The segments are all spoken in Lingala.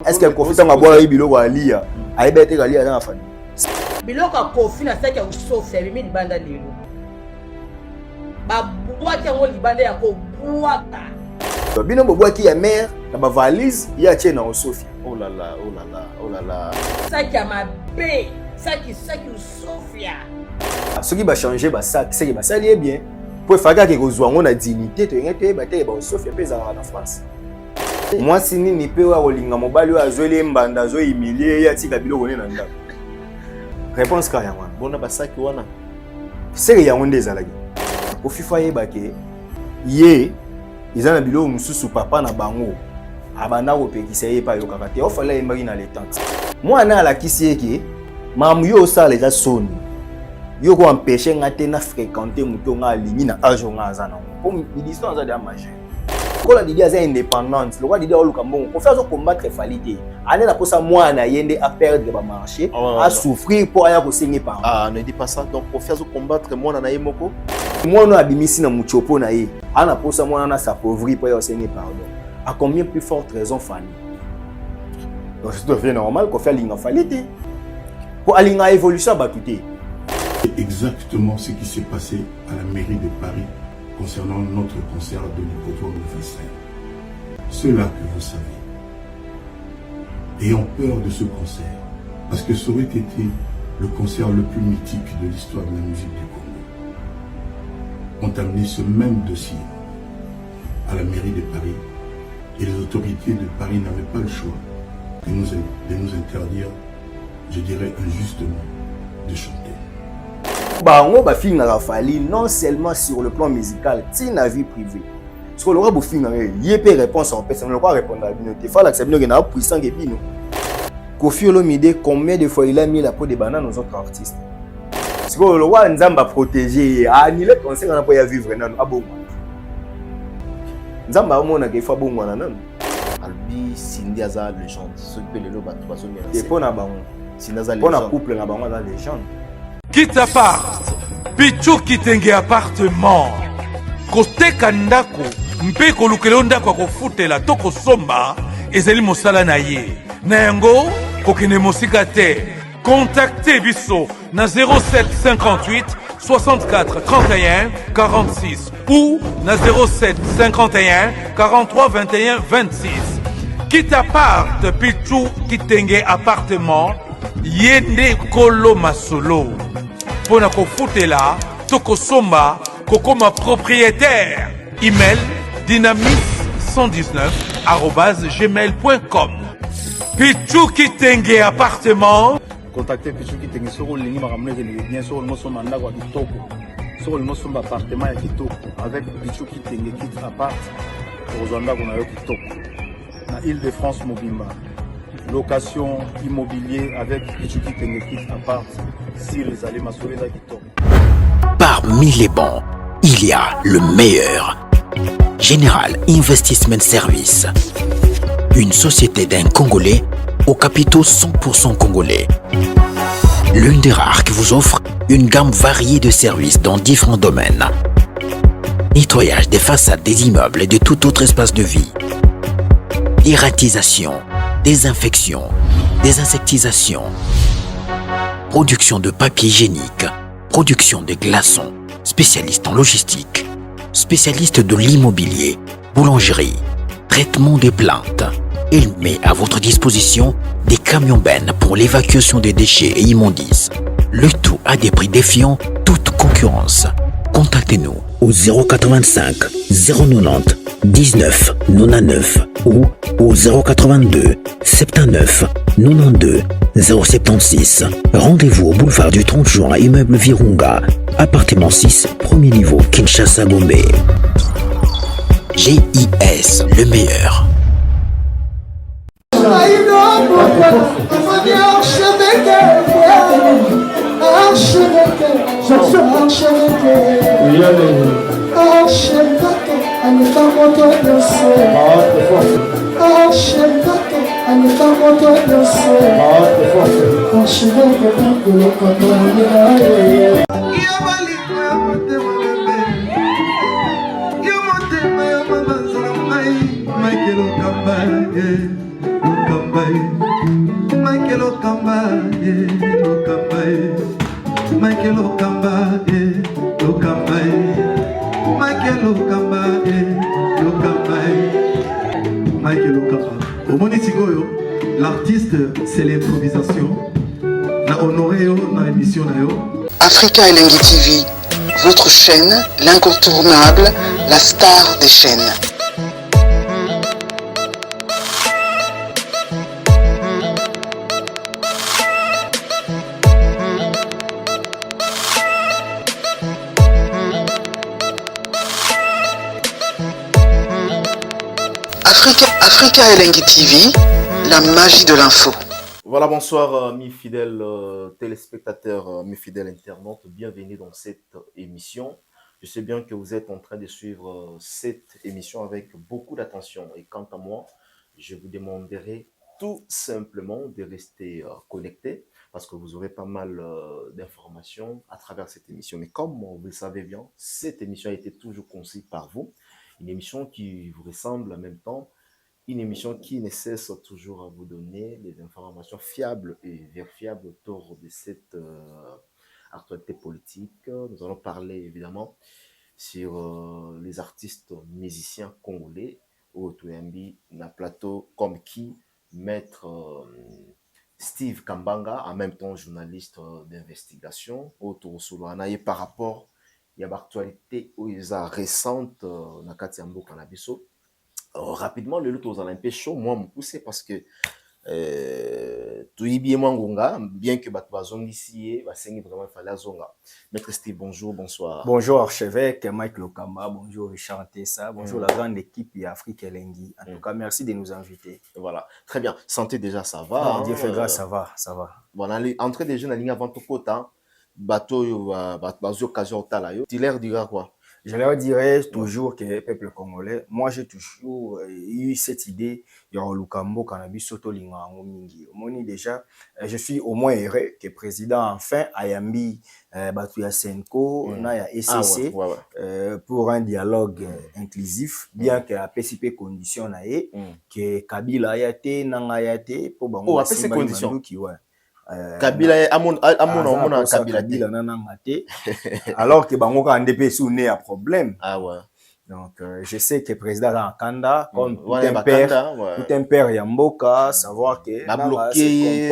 Est-ce que Kofi tanga boire biloko alia aibete kalia na famille biloko Kofi na saki ya usofa bimi libanda lelo ba boîte ngo libanda ya ko boîte bino bobwaki ya mère na ba valise ya tie na usofa. Oh là là, oh là là, oh là là. Saki ya mabe saki usofa soki ba changer ba sac c'est que ba sali bien pour faire que kozwa ngo na dignité to ngete ba te ba usofa pesa na France. Moi si nini pe wa kolinga mobali wa azwele mbanda zo humilier ya tika biloko ne na ndako. Réponse ka ya wana Bona basaki wana. C'est ya ngonde ezalaki. Ofifa ye bake ye izana biloko mususu papa na bango abana kopekisa ye pa yokaka te ofala ye mbaki na letante. Mwana alakisi yeke mamu yo sala eza soni. Yo ko empêcher ngate na fréquenter muto nga alingi na âge nga azana. Pour l'histoire de la majeure. Quand la Didi est indépendante, le roi Didi a eu pour faire combattre falité. Année la posa moi na yende à perdre le marché, à souffrir pour aller au signer par. Ah, ne dis pas ça. Donc pour faire combattre moi na yemoko. Moi on a bimisi na muchopo na ye. Ana posa moi na s'appauvrir pour aller au signer pardon. À combien plus forte raison Fanny? Donc c'est tout à fait normal qu'on fait l'infalité. Pour aller dans évolution batouté. C'est exactement ce qui s'est passé à la mairie de Paris concernant notre concert de l'hippodrome de Vincennes. Cela que vous savez. Ayant peur de ce concert, parce que ça aurait été le concert le plus mythique de l'histoire de la musique du Congo, ont amené ce même dossier à la mairie de Paris et les autorités de Paris n'avaient pas le choix de nous interdire, je dirais injustement, de chanter. Bango ba film na Fali non seulement sur le plan musical, ti na vie privée. Sur le roi bo film na yé réponse en personne, le quoi répondre à bino. Il faut la accepter que na puissant que bino. Kofi Olomide combien de fois il a mis la peau de banane aux autres artistes. Parce que le roi Nzamba protéger, annuler concert na pas ya vivre nan abongo. Nzamba mona ke fa bongo na nan. Albi Sindiaza légende, ce que le loba 3 sommes. Et pour na bango. Sindiaza légende. Pour na légende. couple na bango na légende. Quitte appart, Pichu kitenge appartement. Kote kandako, mpe kolukelo ndako kofutela toko somba, ezeli mosala na ye. Na yango, kokene mosika te. Contactez Bisso na 07 58 64 31 46 ou na 07 51 43 21 26. Quitte appart, Pichu kitenge appartement, yende kolo masolo. Pona kofutela, toko somba, kokoma propriétaire. Email dynamis119@gmail.com. Pichu Kitenge appartement. Contactez Pichu Kitenge sur le ligne bien sûr le somba ndako kitoko. Sur le somba appartement ya kitoko avec Pichu Kitenge kit appart pour zanda kuna yo kitoko. Na Île-de-France Mobimba. Location immobilier avec Pichu Kitenge kit appart. Si les allées massoler là kitoko. Parmi les bons, il y a le meilleur. Général Investment Service. Une société d'un Congolais aux capitaux 100% congolais. L'une des rares qui vous offre une gamme variée de services dans différents domaines. Nettoyage des façades des immeubles et de tout autre espace de vie. Dératisation, désinfection, désinsectisation. Production de papier hygiénique. Production de glaçons. Spécialiste en logistique. Spécialiste de l'immobilier. Boulangerie. Traitement des plaintes. Il met à votre disposition des camions-bennes pour l'évacuation des déchets et immondices. Le tout à des prix défiant toute concurrence. Contactez-nous au 085 090 19 99 ou au 082 79 92 076. Rendez-vous au boulevard du 30 juin, immeuble Virunga, appartement 6, premier niveau, Kinshasa, Gombe. GIS, le meilleur. Lokamba, Michael Lokamba, Lokamba, Michael Lokamba, Lokamba, Michael Lokamba, Lokamba, Michael Lokamba. Au Monitigoyo, l'artiste, c'est l'improvisation. Na honoré dans l'émission. Africa Elengi TV, votre chaîne, l'incontournable, la star des chaînes. Africa Elengi TV, la magie de l'info. Voilà, bonsoir mes fidèles téléspectateurs, mes fidèles internautes, bienvenue dans cette émission. Je sais bien que vous êtes en train de suivre cette émission avec beaucoup d'attention et quant à moi, je vous demanderai tout simplement de rester connecté parce que vous aurez pas mal d'informations à travers cette émission. Mais comme vous le savez bien, cette émission a été toujours conçue par vous, une émission qui vous ressemble en même temps, une émission qui ne cesse toujours à vous donner des informations fiables et vérifiables autour de cette actualité politique. Nous allons parler évidemment sur les artistes musiciens congolais au Touyambi, na plateau comme qui Maître Steve Kambanga, en même temps journaliste d'investigation autour de par rapport à l'actualité récente na kati ya mboka na biso. Rapidement, le lutte aux Olympiques chaud, moi, me poussé parce que tout y bien mangonga, bien que Batbazong ici, c'est vraiment fallait zonga. Maître Steve, bonjour, bonsoir. Bonjour archevêque Mike Lokamba, bonjour Richard Tessa, bonjour la grande équipe et Afrique Elengi. En tout cas, merci de nous inviter. Voilà, très bien. Santé déjà, ça va. Non, Dieu fait grâce, ça va, ça va. Voilà, entrée des jeunes à ligne avant tout quota, bateau, bateau occasion talayo. Tu leur diras quoi? Je leur dirais toujours que le peuple congolais, moi j'ai toujours eu cette idée, il y a un Lukambo cannabis soto lingango mingi. Moni déjà, je suis au moins heureux que le président enfin Ayambi Batuya Senko, na ya SCC pour un dialogue inclusif, bien que la PCP condition na que Kabila ayate nanga ayate pour bango ces conditions qui ouais. Kabila amona Kabila nanangate alors que bango ka ndp sous né à problème. Ah ouais. Donc je sais que le président Kanda comme tout un père Yamboka savoir que na bloqué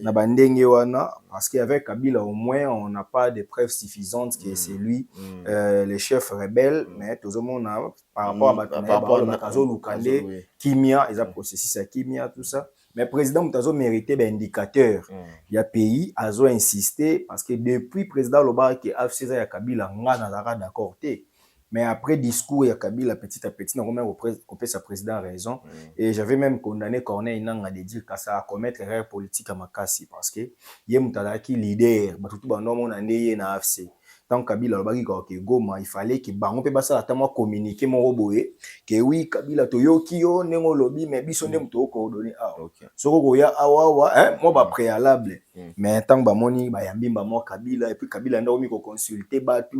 na bandenge wana parce qu'avec Kabila au moins on n'a pas de preuves suffisantes que c'est lui le chef rebelle mais tout le monde par rapport à Kazo Lukande Kimia ils a processus à Kimia tout ça. Mais le président Moutazo méritait des indicateurs. Il y a pays, Azo insisté, parce que depuis le président Loba qui a fait ça, il y a Kabila, on a d'accord. Mais après discours, il y a Kabila petit à petit, on a coupé sa président raison. Et j'avais même condamné Corneille Nanga de dire que ça a commettre erreur politique à Makassi, parce que il y a Moutazaki leader, tout le monde a né na AFC. Tant Kabila le Goma, il fallait que bango pe basa atama communiquer mon roboé que oui Kabila toyoki yo nengo lobby mais biso ndem to ko donner ah soko ya awa hein moi ba préalable mais tant ba moni ba yambi ba mo Kabila et puis Kabila ndo mi ko consulter batu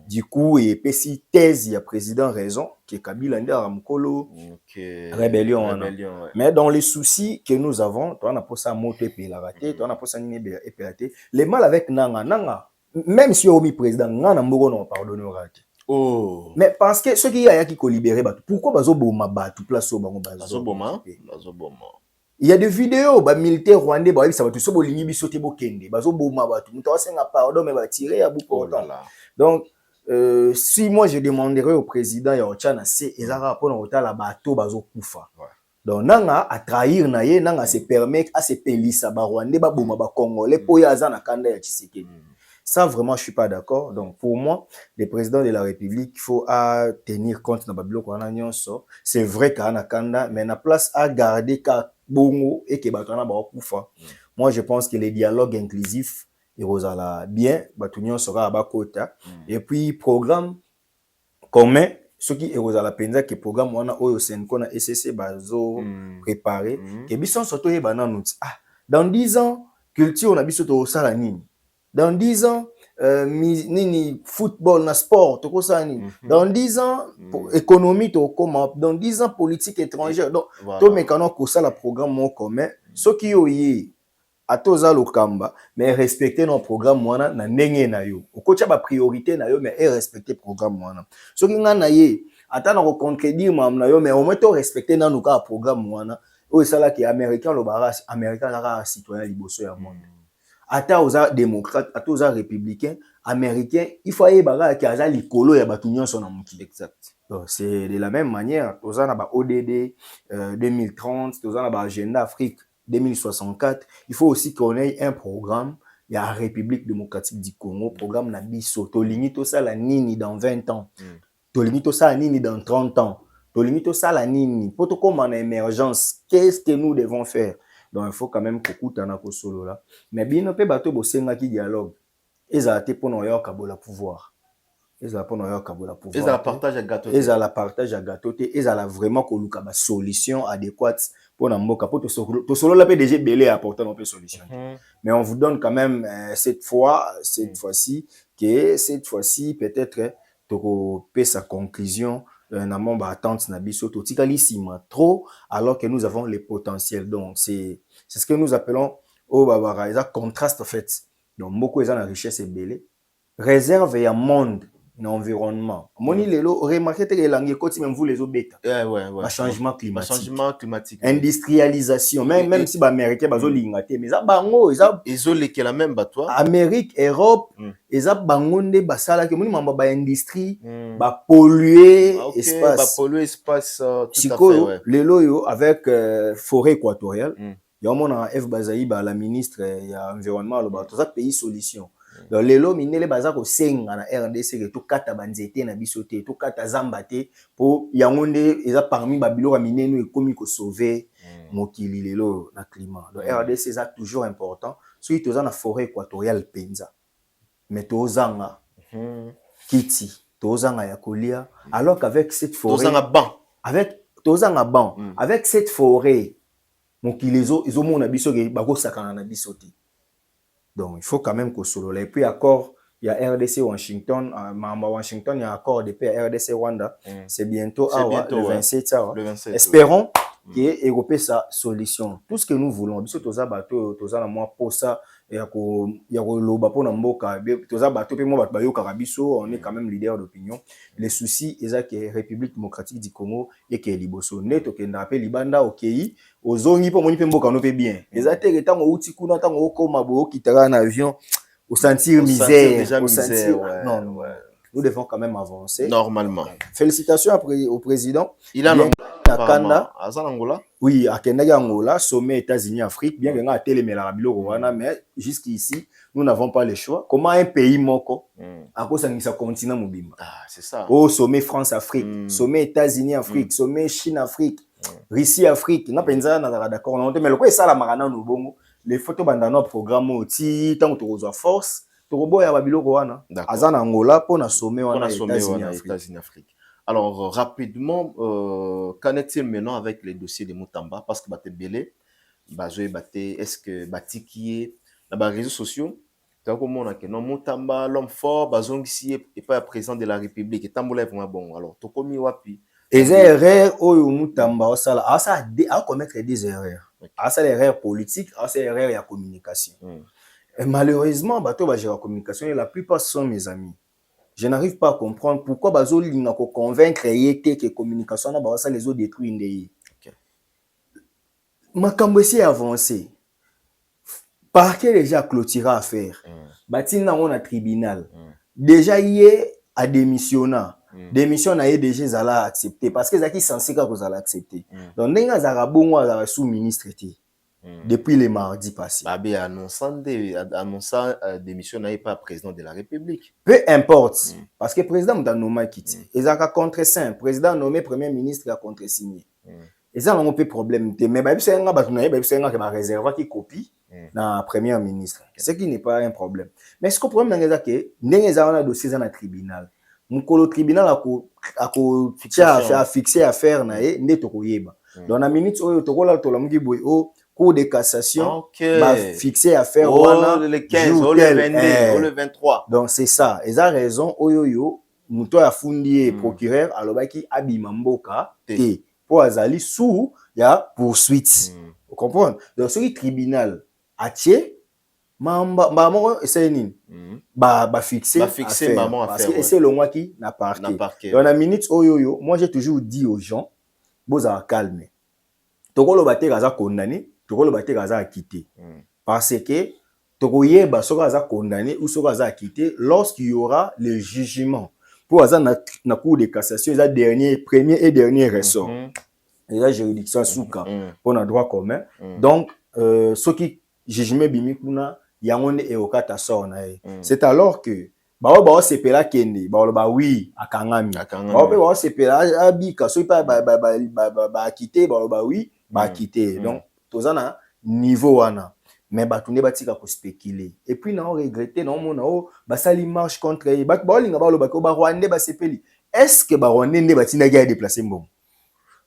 du coup et pesi thèse ya président raison que Kabila ndo ramkolo rébellion mais dans les soucis que nous avons toi on a pour ça moto et la raté toi on a pour ça ni et pélaté les mal avec nanga même si on est président, on a pas pardonné au raté. Oh. Mais parce que ceux qui a qui libéré Batu, pourquoi bazo boma Batu place au bango bazo boma? Il y a des vidéos ba militaires rwandais ba ça va tout so bolingi bisote bokende bazo boma Batu. Muta senga pardon mais ba tirer à bout portant. Donc si moi je demanderais au président ya Ochana c'est ezara rapport au la bateau bazo kufa. Donc nanga a trahir na ye nanga se permettre à se pelisa ba rwandais ba boma ba congolais pour ya za na kanda ya Tshisekedi. Ça, vraiment, je ne suis pas d'accord. Donc, pour moi, le président de la République, il faut tenir compte de Babylone. C'est vrai qu'il y a un Kanda, mais il y a place à garder Bongo et que Batana Bakufa. Moi, je pense que les dialogues inclusifs, ils vont bien. Batunion sera à Bakota. Et puis, programme commun, ce qui est à la peine, que programme, on a au Senko, na SCC, bazo préparé. Que Bisson surtout, dans 10 ans, culture, on a Bisson au Salanine. Dans 10 ans, nini football na sport tokosala nini dans 10 ans économie tokoma dans 10 ans politique étrangère donc tomekana kosala programme moko commun soki yo ye atoza lokamba mais respecter nos programme wana na ndenge na yo okotia ba priorité na yo mais respecter programme wana soki nga na ye ata na ko contredire mam na yo mais au moins to respecter na nuka programme wana o sala ki américain lo baras américain na citoyen liboso ya monde ata oza démocrate ata oza républicain américain il faut y baga ki aza likolo ya batu nyonso na mokili exact donc c'est de la même manière oza na ba ODD 2030 oza na ba agenda Afrique 2064 il faut aussi qu'on ait un programme il y a la République démocratique du Congo programme na biso tolingi to sala nini dans 20 ans tolingi to sala nini dans 30 ans tolingi to sala nini poto comme en émergence qu'est-ce que nous devons faire donc il faut quand même kokutana ko solo là mais bino pe bato bosenga ki dialogue ezala te pour noyo kabola pouvoir ezala pour noyo kabola pouvoir ezala partage à gâteau ezala partage à gâteau te ezala vraiment koluka ba solution adéquate pour na mboka pour to solo la pe déjà belé apporter nos solution mais on vous donne quand même cette fois-ci peut-être toko pe sa conclusion na momba attente na biso to tikali sima trop alors que nous avons les potentiels donc c'est ce que nous appelons au babara ça contraste en fait donc beaucoup ils ont la richesse et belé réserve ya monde l'environnement moni lelo remarqué que langue côté même vous les obeta changement climatique industrialisation même si ba américain bazo lingate mais ça bango ezole que la même batoire Amérique Europe eza bango nde basala ke moni mamba ba industrie ba polluer espace tout à fait lelo yo avec forêt équatoriale ya mona F Bazaï ba la ministre ya environnement lo ba to ça pays solution donc lelo minele baza ko senga na RDC que to kata banzete na bisoté to kata zambate po yango nde eza parmi ba biloko minenu ekomi ko sauver mokili lelo na climat donc RDC c'est toujours important soki toza na forêt équatoriale penza mais tozanga kiti tozanga ya kolia alors qu'avec cette forêt tozanga ban avec cette forêt mokili ezo mona biso ke bako sakana na bisoté. Donc, il faut quand même qu'on solo. Et puis, accord, il y a RDC Washington, Washington, il y a accord de paix RDC Rwanda. C'est bientôt, le 27. Le 27 espérons qu'il y ait Europé sa solution. Tout ce que nous voulons, biso toza bateau, toza na moi pour ça, et ya ko loba po na mboka, toza bateau pe mo bato karabiso, on est quand même leader d'opinion. Les soucis, eza que République démocratique du Congo et que liboso neto ke na pe libanda okei. Ozongi po moni pe mboka no pe bien ezate que tango uti kuna tango okoma bo kitara na avion au sentir misère non nous devons quand même avancer normalement. Félicitations au président il a Kanda Angola oui à Kenda Angola sommet États-Unis Afrique bien que nga telemela biloko wana mais jusqu'ici nous n'avons pas le choix comment un pays moko akosangisa continent mobimba c'est ça au sommet France Afrique sommet États-Unis Afrique sommet Chine Afrique Russie Afrique na penza na d'accord non mais le quoi ça la marana no bongo les photos bandana programme oti tant to force to boya ba biloko wana azana Angola pour na sommet wana États-Unis Afrique. Alors rapidement qu'en est-il maintenant avec les dossiers de Mutamba parce que baté belé bazoé baté est-ce que batiki na ba réseaux sociaux tant comme on a que non Mutamba l'homme fort bazongisi et pas président de la République et tambola vraiment bon alors to komi wapi et les erreurs oyo Mutamba osala a commettre des erreurs ça les erreurs politiques ça les erreurs ya communication et malheureusement bato ba gérer la communication et la plupart sont mes amis. Je n'arrive pas à comprendre pourquoi bazo linga ko convaincre yete que communication na ba ça les autres détruit ndeye. Makambo esi avancé. Parquet déjà clôturé à faire. Batina on a tribunal. Déjà hier a démissionné. Démission na ye déjà zala accepter parce que zaki censé ka ko zala accepter. Donc ndenga za rabongo za sous-ministre té. Depuis les mardis passés. Babé annonçant démission n'est pas président de la République. Peu importe, parce que le président m'a nommé quitté. Ils ont contre-signé. Le président nommé premier ministre a contre-signé. Ils ont un peu problème. Mais c'est un réservoir qui copie dans le premier ministre. Ce qui n'est pas un problème. Mais ce que le problème c'est que nous avons un dossier dans le tribunal. Le tribunal a fixé affaire na ye nde tokoyeba. Dans la minute où tokola tolamuki boy o cour de cassation Ok. va fixer affaire le 15, jour le tel, 22, le 23. donc c'est ça. Ils ont raison. Oyoyo, muto ya fundi procureur alobaki abima mboka te pour azali sous ya poursuite. Vous comprenez? Donc ce tribunal atie mamba mamo c'est nini? Ba fixer maman parce que c'est le moi qui n'a parqué. Dans la minute oyoyo, moi j'ai toujours dit aux gens boza calme. Tokolo baté gaza condamné, tokolo baté gaza acquitté. Parce que tokoyeba soka gaza condamné ou soka gaza acquitté lorsqu'il y aura le jugement. Pour gaza na cour de cassation, il premier et dernier ressort. Et la juridiction souka pour na droit commun. Donc ce qui jugement bimi kuna yangonde e okata sort na e. C'est alors que ba sepela kende ba oui akangami ba sepela abika so pa ba quitter ba oui ba quitter. Donc tozana niveau wana mais batunde batika ko spéculer et puis na regretter na mona ba sali marche contre ba linga ba lo ba ko ba Rwandais ba sepeli. Est-ce que ba Rwandais nde batina ga déplacer mbom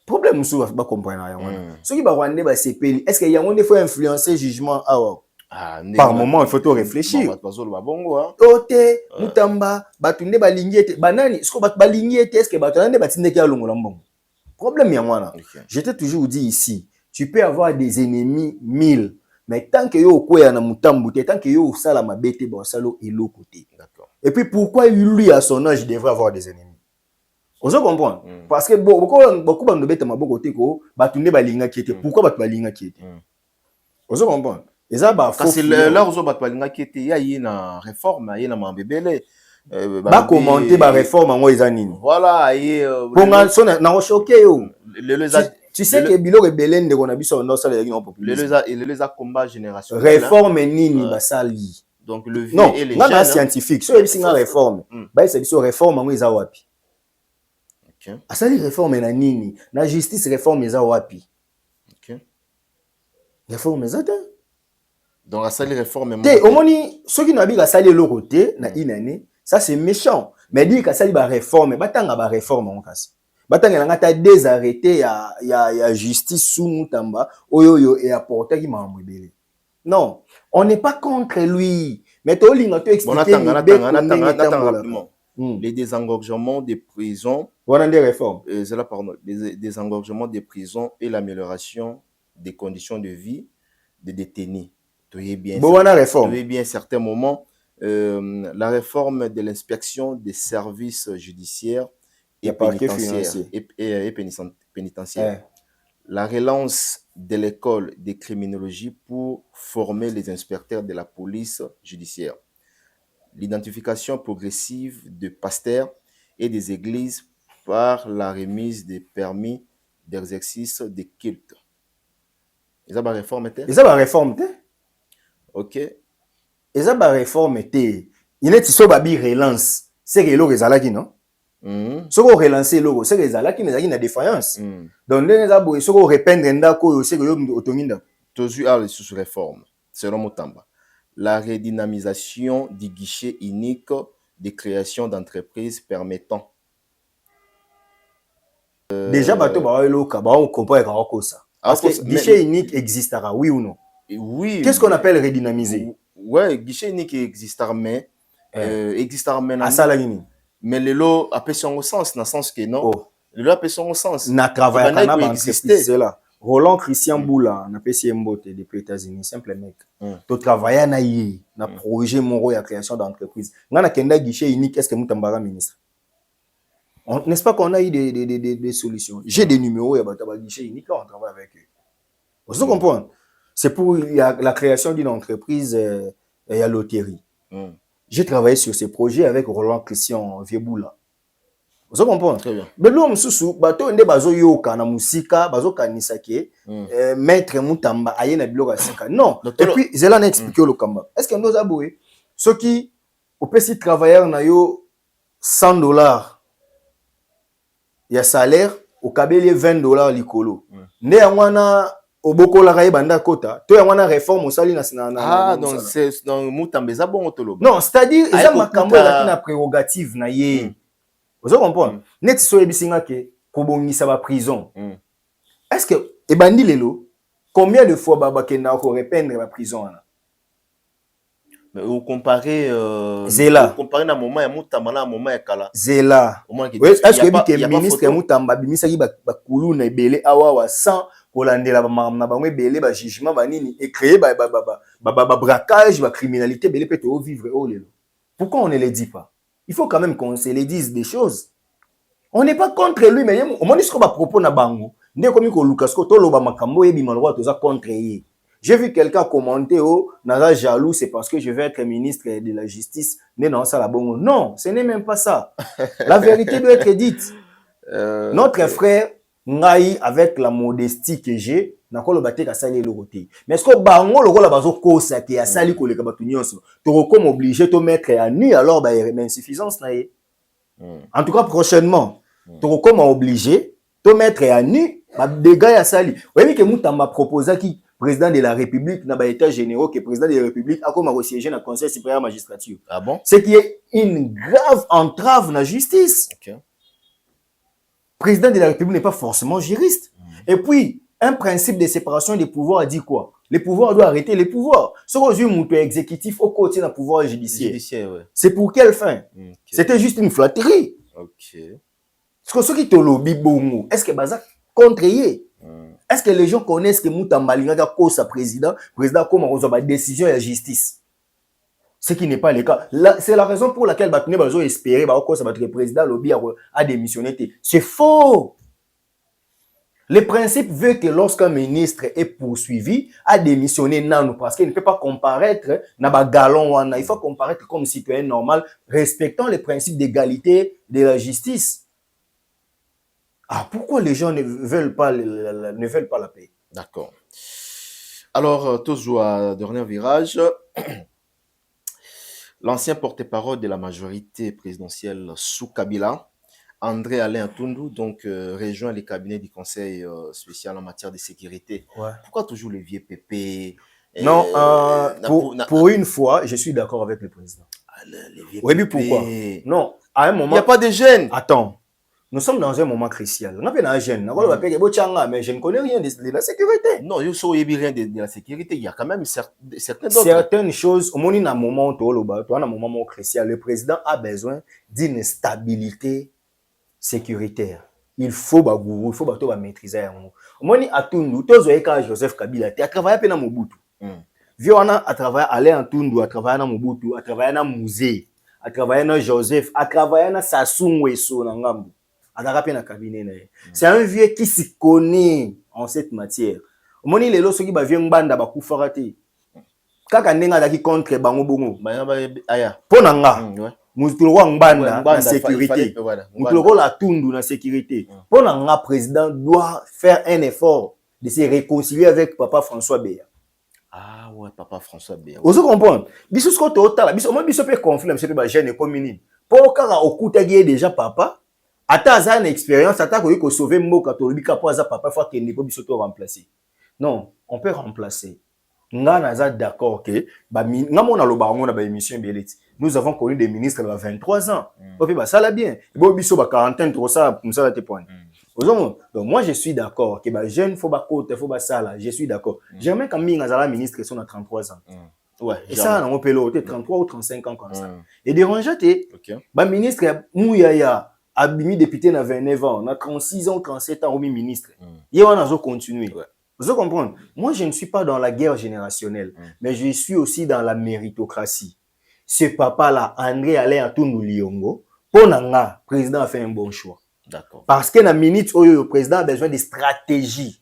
problème sou ba comprendre yango ceux qui ba Rwandais ba sepeli est-ce que yango ne faut influencer jugement par moment il faut tout réfléchir ote mutamba batunde balingi banani ce que balingi est-ce que batunde batinde ki alongola mbongo problème ya mwana je t'ai toujours dit ici tu peux avoir des ennemis 1000 mais tant que yo koya na mutambu tant que yo sala mabete ba salo eloko te. D'accord. Et puis pourquoi lui à son âge devrait avoir des ennemis? On se comprend parce que beaucoup de bête maboko te ko batunde balinga ki était pourquoi batu balinga ki était. On se comprend. Et ça bah parce que là aux batu balinga ki était ya na réforme ya na mambebele ba commenter ba réforme ngo ezanini. Voilà et bonga sona na choqué yo. Tu sais que bilo rebellen de kona biso no sala yaki no population. Les combat générationnel. Réforme nini basali. Donc le vieux non, et les jeunes. Non, scientifique. So ebisinga réforme. Ba esa biso réforme ngo eza wapi? OK. Asali réforme na nini? Na justice réforme eza wapi? OK. Réforme eza te. Donc asali réforme te omoni soki na bika sali le côté na inane, ça c'est méchant. Mais dire que sali ba réforme, batanga ba réforme on kasi. Batanga ngata désarrêté ya justice sous mutamba oyoyo et apporter ki mambo ebele. Non, on n'est pas contre lui, mais to linga to expliquer les désengorgements des prisons, voilà des réformes. Les désengorgements des prisons et l'amélioration des conditions de vie des détenus. Tu es bien certains moments la réforme de l'inspection des services judiciaires et pénitentiaires. La relance de l'école de criminologie pour former les inspecteurs de la police judiciaire. L'identification progressive de pasteurs et des églises par la remise des permis d'exercice de culte. Ils ont réforme. OK. Ils ont réforme. Il y a une relance. C'est que l'eau est non? Ce qu'on relance l'eau, c'est que les ala qui n'a une défaillance. Donc les abo, ce qu'on repeindre ndako, c'est que l'eau autoninda. Toujours à sous réforme. Selon Mutamba, la redynamisation du guichet unique de création d'entreprises permettant. Déjà bateau ba loka, ba on comprend quand ça. Parce que guichet unique existera, oui ou non? Oui. Qu'est-ce qu'on appelle redynamiser? Ouais, guichet unique existera mais existera maintenant. À ça la ligne. Mais le lot a fait son sens, dans le sens que non. Le lot a fait son sens. Na travail à c'est là. Roland Christian Boula, na PC Mbote depuis États-Unis, simple mec. Tu travailles na yé, na projet moro ya création d'entreprise. Ngana kenda guichet unique, est-ce que Mutambara ministre? N'est-ce pas qu'on a eu des solutions? J'ai des numéros ya bataba guichet unique là, on travaille avec eux. Vous comprenez? C'est pour la création d'une entreprise à loterie. J'ai travaillé sur ces projets avec Roland Christian Vieboula. Vous comprenez? Très bien. Mais l'homme sous bateau ende bazo yoka na musika, bazo kanisa ke maître Mutamba ayena biloka sika. Non. Et puis Zela n'a expliqué le kamba. Est-ce que nous aboué ceux qui au petit travailleur na yo $100 il y a salaire au kabele $20 likolo. Ne wana obokola ka banda kota to yangwana réforme osali na donc c'est donc Mutamba za bon toloba. Non, c'est-à-dire eza makambo ya na prérogative na ye. Vous comprenez? Net so ebisinga ke kobongisa ba prison. Est-ce que ebandi lelo Combien de fois Baba Kenda ko répandre la prison là? Mais vous comparez Zela. Vous comparez na moment ya Mutamba na moment ya Kala. Zela. Est-ce que le ministre Mutamba bimisaki ba kulu na ebele awa sans kolandela ba na bango ebele ba jugement ba nini et créer ba braquage, ba criminalité belé peut au vivre au lelo. Pourquoi on ne les dit pas? Il faut quand même qu'on se les dise des choses. On n'est pas contre lui mais au moins ce qu'on va proposer na bango. Ndé comme ko Lucas ko to loba makambo yebi malwa to za contre yé. J'ai vu quelqu'un commenter, oh, naza jaloux, c'est parce que je vais être ministre de la justice. Non, ça la bongo. Non, ce n'est même pas ça. La vérité doit être dite. Notre frère, Ngai, avec la modestie que j'ai, n'a pas le bâti qu'à salir le côté. Mais est-ce que bango le rôle à bazo kosa qui a sali ko le kabatunion, tu recom obligé de mettre à nu alors bah il y a insuffisance na yé. En tout cas prochainement, tu recom obligé de mettre à nu bah dégâts à sali. Oui mais que Mutamba proposé qui président de la République n'a pas état généraux que président de la République a comme siéger dans le Conseil supérieur de la magistrature. Ah bon? Ce qui est une grave entrave dans la justice. Okay. Président de la République n'est pas forcément juriste. Et puis, un principe de séparation des pouvoirs dit quoi? Les pouvoirs doivent arrêter les pouvoirs. Ce qu'on dit, un exécutif au côté d'un pouvoir judiciaire. Ouais. C'est pour quelle fin? Okay. C'était juste une flatterie. Ok. Parce que ceux qui te lobby bongo, est-ce que Baza contre y est-ce que les gens connaissent que Mutamba Linga cause sa président comme on a décision de la justice? Ce qui n'est pas le cas. C'est la raison pour laquelle Batune Bazo espérer que le président lobby a démissionné. C'est faux. Le principe veut que lorsqu'un ministre est poursuivi, a démissionné non, parce qu'il ne peut pas comparaître dans galon. Il faut comparaître comme citoyen normal, respectant les principes d'égalité de la justice. Ah, pourquoi les gens ne veulent pas la paix? D'accord. Alors, toujours à dernier virage, l'ancien porte-parole de la majorité présidentielle sous Kabila, André Alain Atundu, donc rejoint les cabinets du Conseil spécial en matière de sécurité. Ouais. Pourquoi toujours les vieux pépés? Non, pour une fois, je suis d'accord avec le président. Les vieux oui, mais pourquoi? Non, à un moment... Il n'y a pas de jeunes. Attends. Nous sommes dans un moment crucial. On a un jeune, mais je ne connais rien de la sécurité. Non, je ne sais rien de la sécurité. Il y a quand même certaines choses. Au moment où un moment crucial, le président a besoin d'une stabilité sécuritaire. Il faut maîtriser. Au moment où Atundu, Joseph Kabila, tu as travaillé à Mobutu. Viona a travaillé à Alain Atundu, a travaillé à Mobutu, a travaillé à Musée, a travaillé à Joseph, a travaillé à Sassou Nguesso na Ngambu. C'est un vieux qui s'y connaît en cette matière. Au moment où les gens qui viennent banda ba kufarate. Kaka ndenga daki contre bango bongo. Ponanga. Mutuloko nganda na sécurité. Mutuloko la tundu na sécurité. Ponanga président doit faire un effort de se réconcilier avec papa François Beya. Ah ouais, papa François Beya. Vous comprenez? Biso sko total, biso moi biso pe conflit, monsieur ba jeune commune. Pour kaka okuta déjà papa. Ata za une expérience, ata ko sauver mboka to lobika po za papa faut que ne po biso to remplacer. Non, on peut remplacer. Nga naza d'accord que ba nga mona lo ba ngona ba émission beleti. Nous avons connu des ministres de 23 ans. Opi ba ça la bien. Bo biso ba quarantaine trop ça comme ça la te point. Donc moi je suis d'accord que ba jeune faut ba côté faut ba ça là, je suis d'accord. Jamais quand minga za la ministre sont à 33 ans. Ouais, et ça on peut l'autre 33 ou 35 ans comme ça. Et dérangeant OK. Ba ministre Mouyaya Abimi député na 29 ans, na 36 ans, 37 ans, au ministre. Il va nous continuer. Vous comprenez? Moi, je ne suis pas dans la guerre générationnelle, mais je suis aussi dans la méritocratie. Ce papa-là, André Alain Atundu Liongo, pour Nanga, le président a fait un bon choix. D'accord. Parce que dans la minute où le président a besoin de stratégie.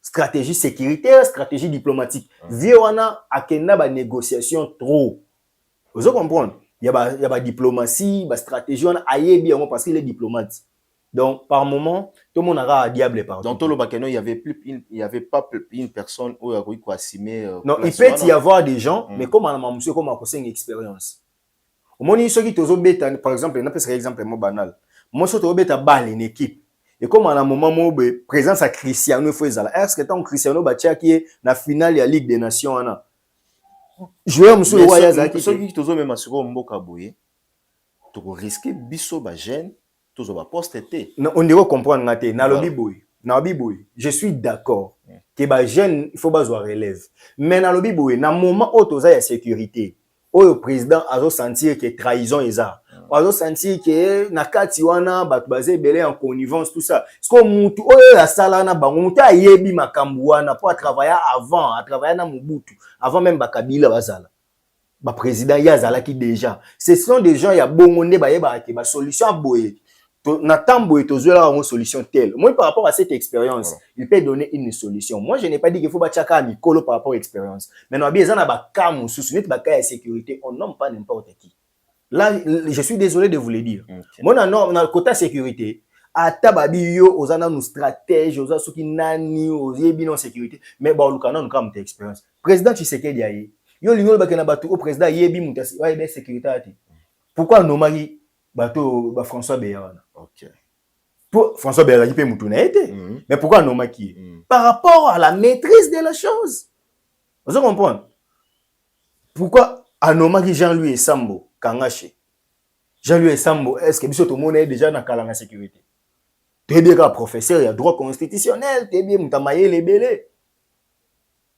Stratégie sécuritaire, stratégie diplomatique. Viona a kena négociation trop. Vous comprenez? Il y a la diplomatie, la stratégie, on a aïe parce qu'il est diplomate. Donc, par moment, tout le monde a un diable partout. Dans tout le Bakeno, il n'y avait pas une personne où il y a quoi assumer. Non, il peut y avoir des gens, mais comme on a monsieur, comme on a une expérience. Au moment où ceux qui te bêta, par exemple, on a un exemple banal. Moi, je te bêta balle une équipe. Et comme à un moment où présence à Cristiano Fezala, est-ce que tant Cristiano Batia qui est la finale de la Ligue des Nations, joueur monsieur le Wayaza qui ceux qui te même assuré mboka boye tu risquer biso ba jeune tu ba poste été on doit comprendre ngate na lobby boy je suis d'accord que ba jeune il faut bazwa relève mais na lobi boye na moment où toza ya sécurité le président a sentir que trahison eza a sentir que na kati wana batu bazé belé en connivence tout ça ce que mutu oyo ya sala na bango mutu ayebi makambu wana pour travailler avant à travailler na Mobutu avant même bakabila bazala ba président yazala qui déjà ce sont des gens ya bongo nde bayeba ke ba solution boye Nathan Boye tozola une solution telle. Moi, par rapport à cette expérience, il peut donner une solution. Moi, je n'ai pas dit qu'il faut battre à Mikolo par rapport à l'expérience. Mais nous avons besoin de cas sous de sécurité. On nomme pas n'importe qui. Là, je suis désolé de vous le dire. Moi, dans le côté sécurité, à tababi yo, aux ana nous stratèges, aux asuki nani, aux yebi non sécurité. Mais bon, nous avons une expérience. Président Tshisekedi aye. Yo lingo bakena batu au président yebi mutasi, wa yebi sécurité. Pourquoi nos mari bateau François Béyana? Ok. Pour François Béyana qui peut moutouna été. Mais pourquoi non qui? Par rapport à la maîtrise de la chose. Vous comprenez? Pourquoi Anomaki Jean-Louis Sambo Kangaché? Jean-Louis Sambo, est-ce que biso tout le monde est déjà dans la sécurité? Tu bien un professeur, il y a droit constitutionnel, tu bien mutamaye les belés.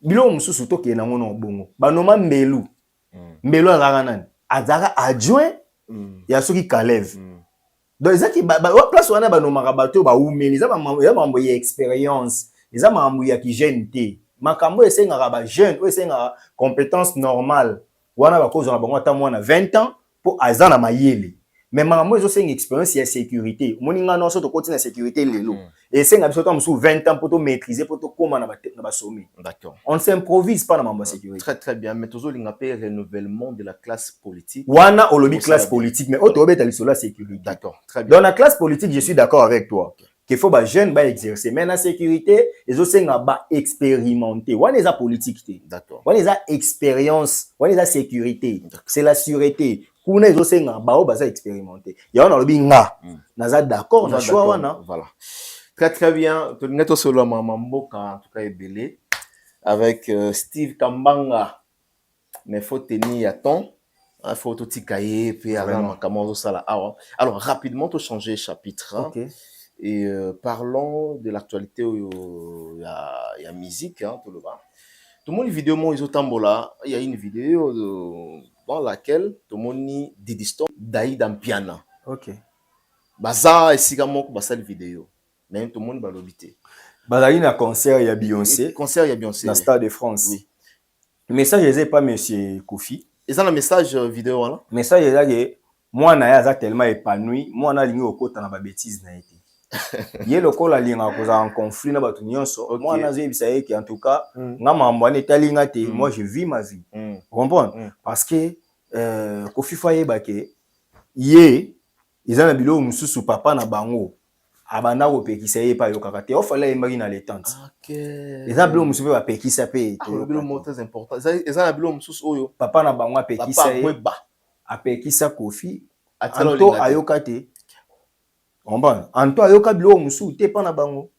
Bilo mususu to ke na ngono bongo. Banoma Mbelu. Mbelu alaranani. Azara adjoint ya soki Kalev. Donc ça qui place wana banoma bato ba umeli za mambo ya expérience, za mambo ya ki jeune té. Makambo esenga ba jeune, esenga compétence normale. Wana ba cause na bango ata mwana 20 ans pour azana mayele. Mais maman ils ont une expérience de sécurité. Moninga non soto continue la sécurité lelo. Et c'est ngabso tam sous 20 ans pour te maîtriser pour te comment na ba sommet. D'accord. On ne s'improvise pas dans maman sécurité. Très très bien, mais toujours l'ingapé renouvellement de la classe politique. Wana olobi classe politique mais auto obeta sur la sécurité. D'accord. Très bien. Dans la classe politique, je suis d'accord avec toi. Okay. Qu'il faut ba jeune ba exercer mais la sécurité, ils ont senga ba expérimenter. Wana eza politique té. D'accord. Wana eza expérience, wana eza sécurité. C'est la sûreté. Kuna ils ont senga ba o baza expérimenter. Ya wana lobi nga. Naza d'accord na choix wana. Voilà. Très très bien. Tu n'es pas solo Mamamboka en tout cas ebélé avec Steve Kambanga. Mais faut tenir à temps. Il faut tout tikaye puis alors comment ça là. Alors rapidement tu changer chapitre. Hein, okay. Et parlons de l'actualité il y a musique hein tout le monde. Tout le monde vidéo mon isotambola, il y a une vidéo dans laquelle tout le monde dit d'histoire d'Aïda Mpiana. OK. Baza esigamo ko basal vidéo. Mais tout le monde va l'obiter. Bazali na concert ya Beyoncé. Concert ya Beyoncé. Dans Stade de France. Oui. Le message est pas monsieur Kofi. Et ça le message vidéo là. Message est là que moi na ya tellement épanoui, moi na lingi okota na ba bêtise na été. Yé lokola linga koza en conflit na batu nyonso. Moi na zebisa yeke en tout cas, nga mambo na talinga te, moi je vis ma vie. Vous comprenez? Parce que Kofi Faye bake yé izana bilo mususu papa na bango. Abana ko pekisa ye pa yo kakate. O fala yembaki na l'étante. OK. Ezana bilo mususu ba pekisa pe. Bilo mo très important. Ezana bilo mususu oyo papa na bango pekisa ye. Apekisa Kofi. Anto ayokate. Anto ayoka bilo mususu te pa na bango.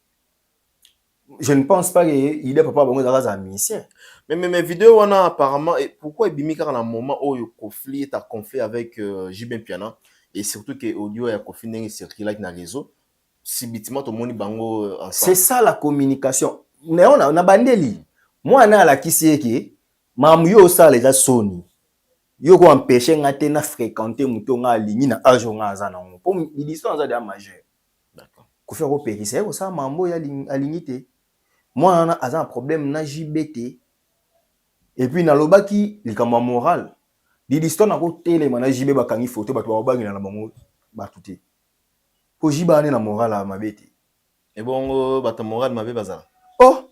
Je ne pense pas que il est papa bango za musicien. Mais vidéo on a apparemment et pourquoi Bimika dans un moment où il conflit ta conflit avec JB Piana et surtout que audio ya Kofi ndenge circule na réseau. Si bitima to moni bango ensemble. C'est ça la communication. Mais on a bandeli. Moi na la kiseki mamu yo ça les a soni. Yo ko empêcher ngate na fréquenter muto nga lingi na age nga za na ngo. Pour l'histoire za de majeur. D'accord. Ko faire au pays c'est ça mambo ya alinité. Moi na a un problème na JBT. Et puis na lobaki likamba moral. L'histoire na ko télé na JB ba kangi photo ba to ba na bango ba touté. Jiba na moral à mabete. Et bon bata moral mabe bazala. Oh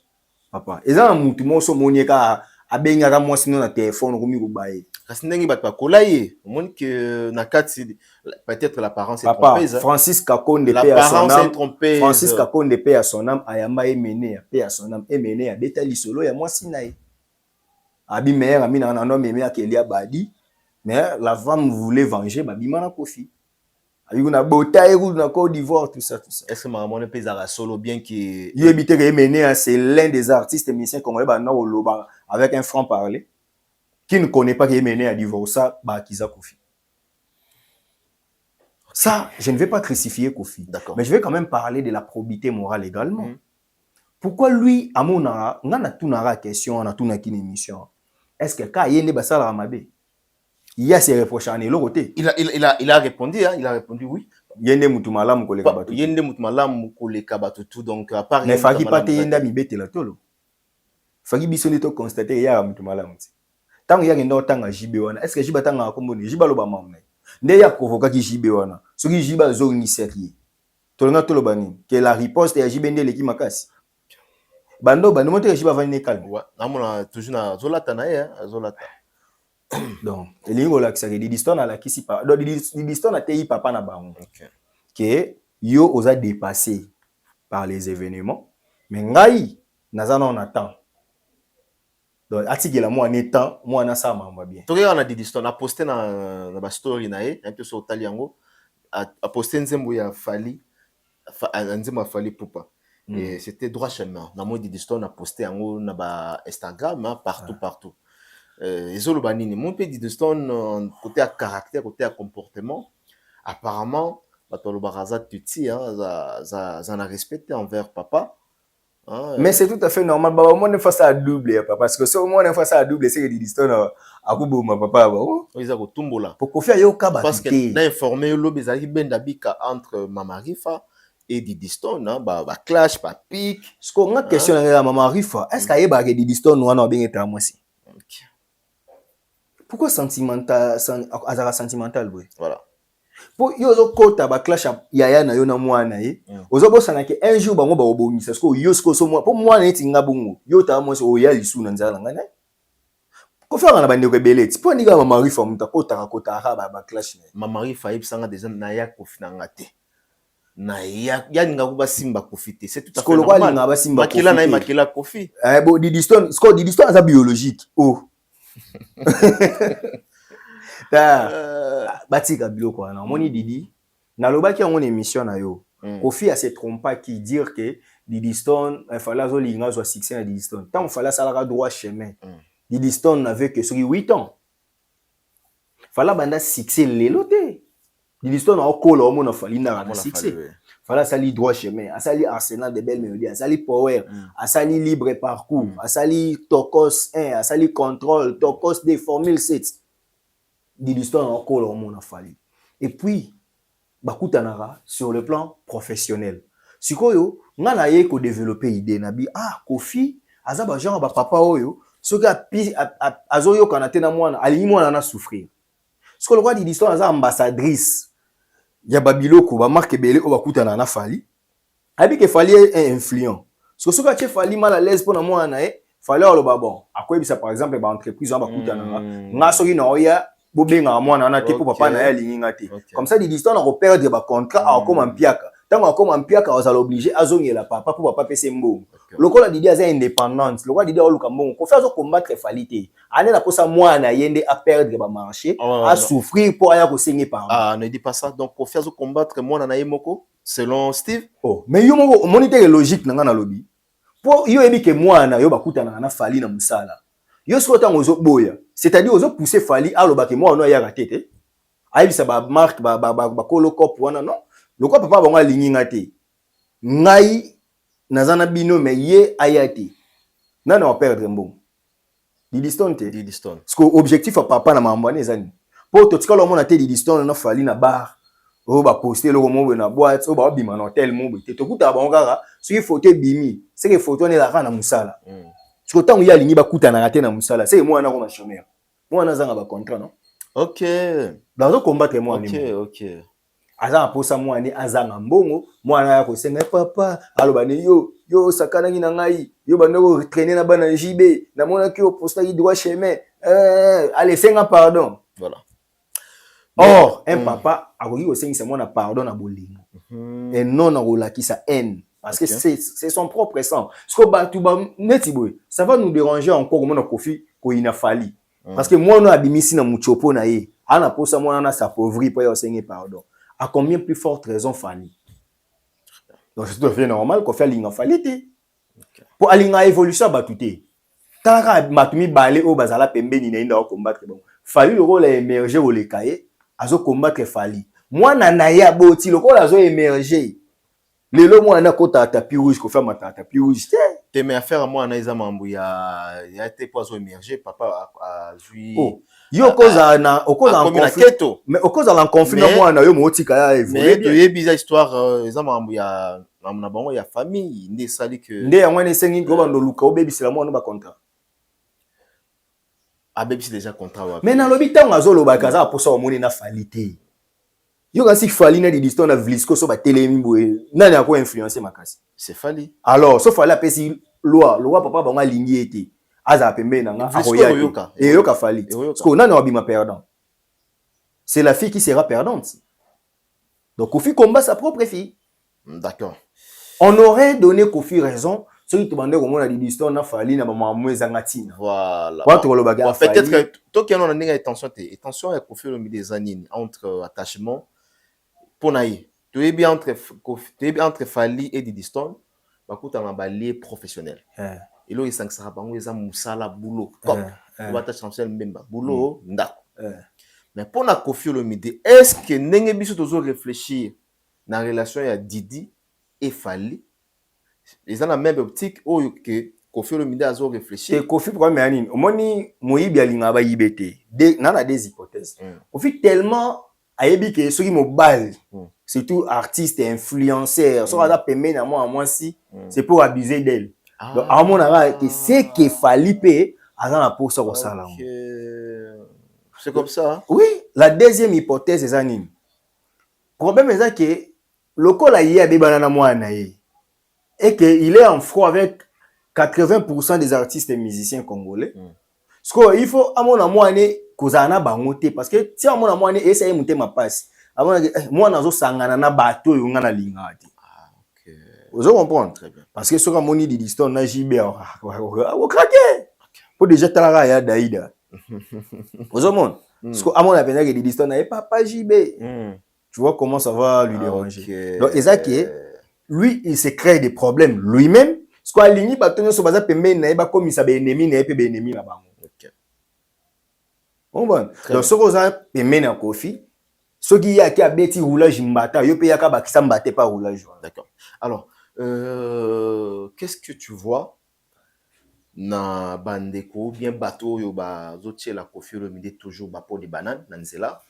papa, eza mutu moso monieka abenga ka mwasi na téléphone ko mi ko baye. Kasi ndenge bata kolaye, on que na kati peut-être l'apparence est trompée. Francis Kakonde paix à son âme. Francis Kakonde paix à son âme ayamba emene paix à son âme emene ya beta lisolo ya mwasi nae. Abi meilleur ami na no meme akelia badi, mais la femme voulait venger babima na Kofi. Il y a Botaï, na Côte d'Ivoire, tout ça. Est-ce que maman ne peut pas solo bien qui c'est l'un des artistes et musiciens congolais avec un franc parler qui ne connaît pas qu'il est à d'Ivoire ça Kiza Kofi. Ça, je ne vais pas crucifier Kofi. Mais je vais quand même parler de la probité morale également. Pourquoi lui, à mon avis, on a tout une question, on a tout une émission. Est-ce que quand il y a des bassales à Mabé, il y a ses reproches à l'autre côté? Il a répondu, hein, il a répondu oui. Il y a des moutoumala moukolé kabatu. Il y a des moutoumala moukolé kabatu tout, donc à part. Mais faki pas te yenda mi bete la tolo. Faki bisoni to constater il y a moutoumala mouti. Tant il y a une autre temps à Jibewana, est-ce que Jibatanga a combiné Jibaloba mamne? Ne y a provoqué qui Jibewana. Ce qui Jiba zo ni sérieux. Tolonga tolo bani que la riposte ya Jibende leki makasi. Bando bando monte Jiba va ni calme. Ouais, amona toujours na zolata na hein, zolata. Donc, il y a des distances à la qui s'y parle. Donc, des distances à TI papa na bango. Que yo osa dépassé par les événements. Mais ngai, nazana on attend. Donc, atigela moi en étant, moi na ça m'a bien. Tu regardes on a des distances. A posté na ba story na e, un peu sur Taliango. A posté nzembo ya Fali, nzembo ya Fali Poupa. Et c'était droit chemin. Na moi des distances a posté yango na ba Instagram, partout. Zolobanini, mon petit de stone côté à caractère, côté à comportement, apparemment, Batolo Baraza Tuti, ça n'a respecté envers papa. Hein, mais c'est tout à fait normal. Bah, moi, on est face à double, papa. Parce que si on est face à double, c'est que des stone à Kubo, ma papa. Ils ont tout là. Pour faire yo kaba. Parce que n'a informé l'obésité ben d'abika entre Mama Rifa et Didi Stone, bah clash, pas pique. Ce qu'on a question à Mama Rifa, est-ce qu'il y a pas Didi Stone ou on a bien été à moi aussi? Pourquoi sentimental, azara sentimental boy? Voilà. Pour yozo kota ba clash yaya na yo na mwana ye. Ozo bosana ke un jour bango ba obongisa sko yo sko so moi. Pour moi na etinga bungu. Yo ta mo so ya lisu na nzala ngana. Ko fa na bande ko beleti. Pour ndika Mama Rifa muta kota ba clash ne. Mama Rifa ibsanga déjà na ya ko finanga te. Na ya ninga ko ba simba kofite. C'est tout à fait normal. Ba simba makila na makila kofi. Bo Didi Stone, sko Didi Stone za biologique. Oh. Batika biloko wana moni Didi na lobaki en émission na yo Kofi a se trompa qui dire que Didi Stone il fallait zo linga zo succès na Didi Stone tant il fallait ça la droit chemin Didi Stone n'avait que sur 8 ans fallait banda succès leloté Didi Stone a okolo mo na fali na succès fallait sali droit chemin a sali arsenal de belles mélodies a sali power a sali libre parcours a sali tokos 1 a sali contrôle tokos des formule 7 Didi Stone a okolo mo na fali et puis bakutanara sur le plan professionnel sikoyo nga na ye ko développer idée na bi Kofi aza ba genre ba papa oyo soki azoyo kana tena mwana ali mwana na souffrir sikoyo le roi Didi Stone aza ambassadrice ya babiloko ba marque belé o bakutana na fali abi ke fali est influent soki a fali mal à l'aise pour na mwana fali alo ba bon akoyebisa par exemple ba entreprise ba kutana nga soki na oya bobenga mwana na te pour papa na ya linga te comme ça Didi Stone a perdre ba contrat a comme mpiaka tant a comme mpiaka on obligé azongela papa pour papa pese mbongo lokola Didi aza indépendante lokola Didi oluka mbongo ko faire combattre falité ane na posa mwana yende a perdre ba marché a souffrir pour aya ko sengi par ne dis pas ça donc pour faire combattre mwana na yemoko selon Steve mais yo moko moniteur logique na nga na lobby pour yo ebi ke mwana yo bakutana na fali na musala yo sota ngozo boya c'est-à-dire ozo pousser fali aloba ke mwana ya ratete ayibisa ba marque ba kolo cop wana non loko papa bango alinginga te ngai nazana bino mais ye ayati nana wa perdre mbongo Didi Stone te Didi Stone parce que objectif à papa na mambane ezani pour to tikalo mona te Didi Stone na fali na bar o ba poster loko mo na boîte o ba bima na hotel mo te to kuta bango kaka so il photo bimi c'est que photo ne la kana musala parce que tant il y a lingi ba kuta na te na musala c'est moi na ko ma chômeur moi na zanga ba contrat non OK dans combattre moi OK aza posa mwana azanga mbongo mwana ya ko senga papa aloba ne yo sakana ngina ngai yo bandoko traîner na bana JB na mona ki o posta ki droit chemin allez senga pardon voilà or un papa akoki ko sengisa mwana pardon na bolingo et non na kolakisa haine parce que c'est son propre sang ce que ba tuba neti boy ça va nous déranger encore mona Kofi ko ina fali parce que moi no abimisi na muchopo na ye ana posa mwana na s'appauvrir pour yo senga pardon. À combien plus forte raison Fanny? Donc c'est tout à fait normal qu'on fait l'inga falité. Pour alinga évolution batouté. Tara matumi balé au bazala pembe ni nainda au combattre bon. Fallu le rôle émerger au lekaye azo combattre Fali. Moi na naya boti le rôle azo émerger. lelo mwana kota tapis rouge ko faire mata tapis rouge te mais affaire moi na eza mambo ya été poison émerger papa a jui yo koza na okoza en conflit mais okoza en conflit na mwana yo motika ya évoluer mais to yebiza histoire eza mambo ya na bango ya famille nde sali que nde ya mwana esengi ko bando luka obebisela mwana ba contrat abebisi déjà contrat wa mais na lobi tango azoloba kaza posa omoni na falite yo kasi fali na didiston na vlisco so ba telemi boye nani ako influencer makasi c'est fali alors so fali apesi loi papa bango alingi ete aza pembe na nga akoya et yoka fali parce que nani wabima perdant c'est la fille qui sera perdante donc Kofi combat sa propre fille. D'accord. On aurait donné Kofi raison celui qui bandait comme on a dit didiston na fali na ba mamwe zangatina voilà peut-être que toi qui en a une tension avec Kofi Olomide des années entre attachement pour naïe tu es bien entre Fali et Didiston bakuta na balier professionnel et là il s'en bango eza musala boulot top tu vas t'acheter mbemba boulot ndako mais pour na Kofi Olomide est-ce que ndenge biso tozo réfléchir na relation ya Didi et Fali ils ont la même optique ou que Kofi Olomide azo réfléchir et Kofi pourquoi mais anine omoni moyibi alinga ba yibete na des hypothèses Kofi tellement ayebi ke soki mobile surtout artiste influenceur so ada pembe na moi si c'est pour abuser d'elle donc à mon avis que c'est que Fali pe azana pour ça kosala c'est comme ça oui la deuxième hypothèse est anime problème est que lokola yé abebana na mwana ye et que il est en froid avec 80% des artistes et musiciens congolais parce que il faut à mon amouane kozana bangote parce que si à mon amouane essayer monter ma passe avant moi nazo sangana na bato yo ngana lingati vous comprenez très bien parce que ce qu'on moni Didiston na JB au craquer pour déjà talara ya Daïda vous comprenez parce que à mon appel que Didiston na papa JB tu vois comment ça va lui déranger donc Ezaki lui il se crée des problèmes lui-même parce que alingi bato nyo so baza pembe na eba komisa be ennemi na epé be ennemi na bango bon donc ce qu'on a pembe na Kofi ce qui y a qui a bêti roulage mbata yo pe yaka bakisa mbate pas roulage. D'accord. Alors qu'est-ce que tu vois na bandeko bien bateau yo ba zotie la Kofi Olomide toujours ba pour des bananes na nzela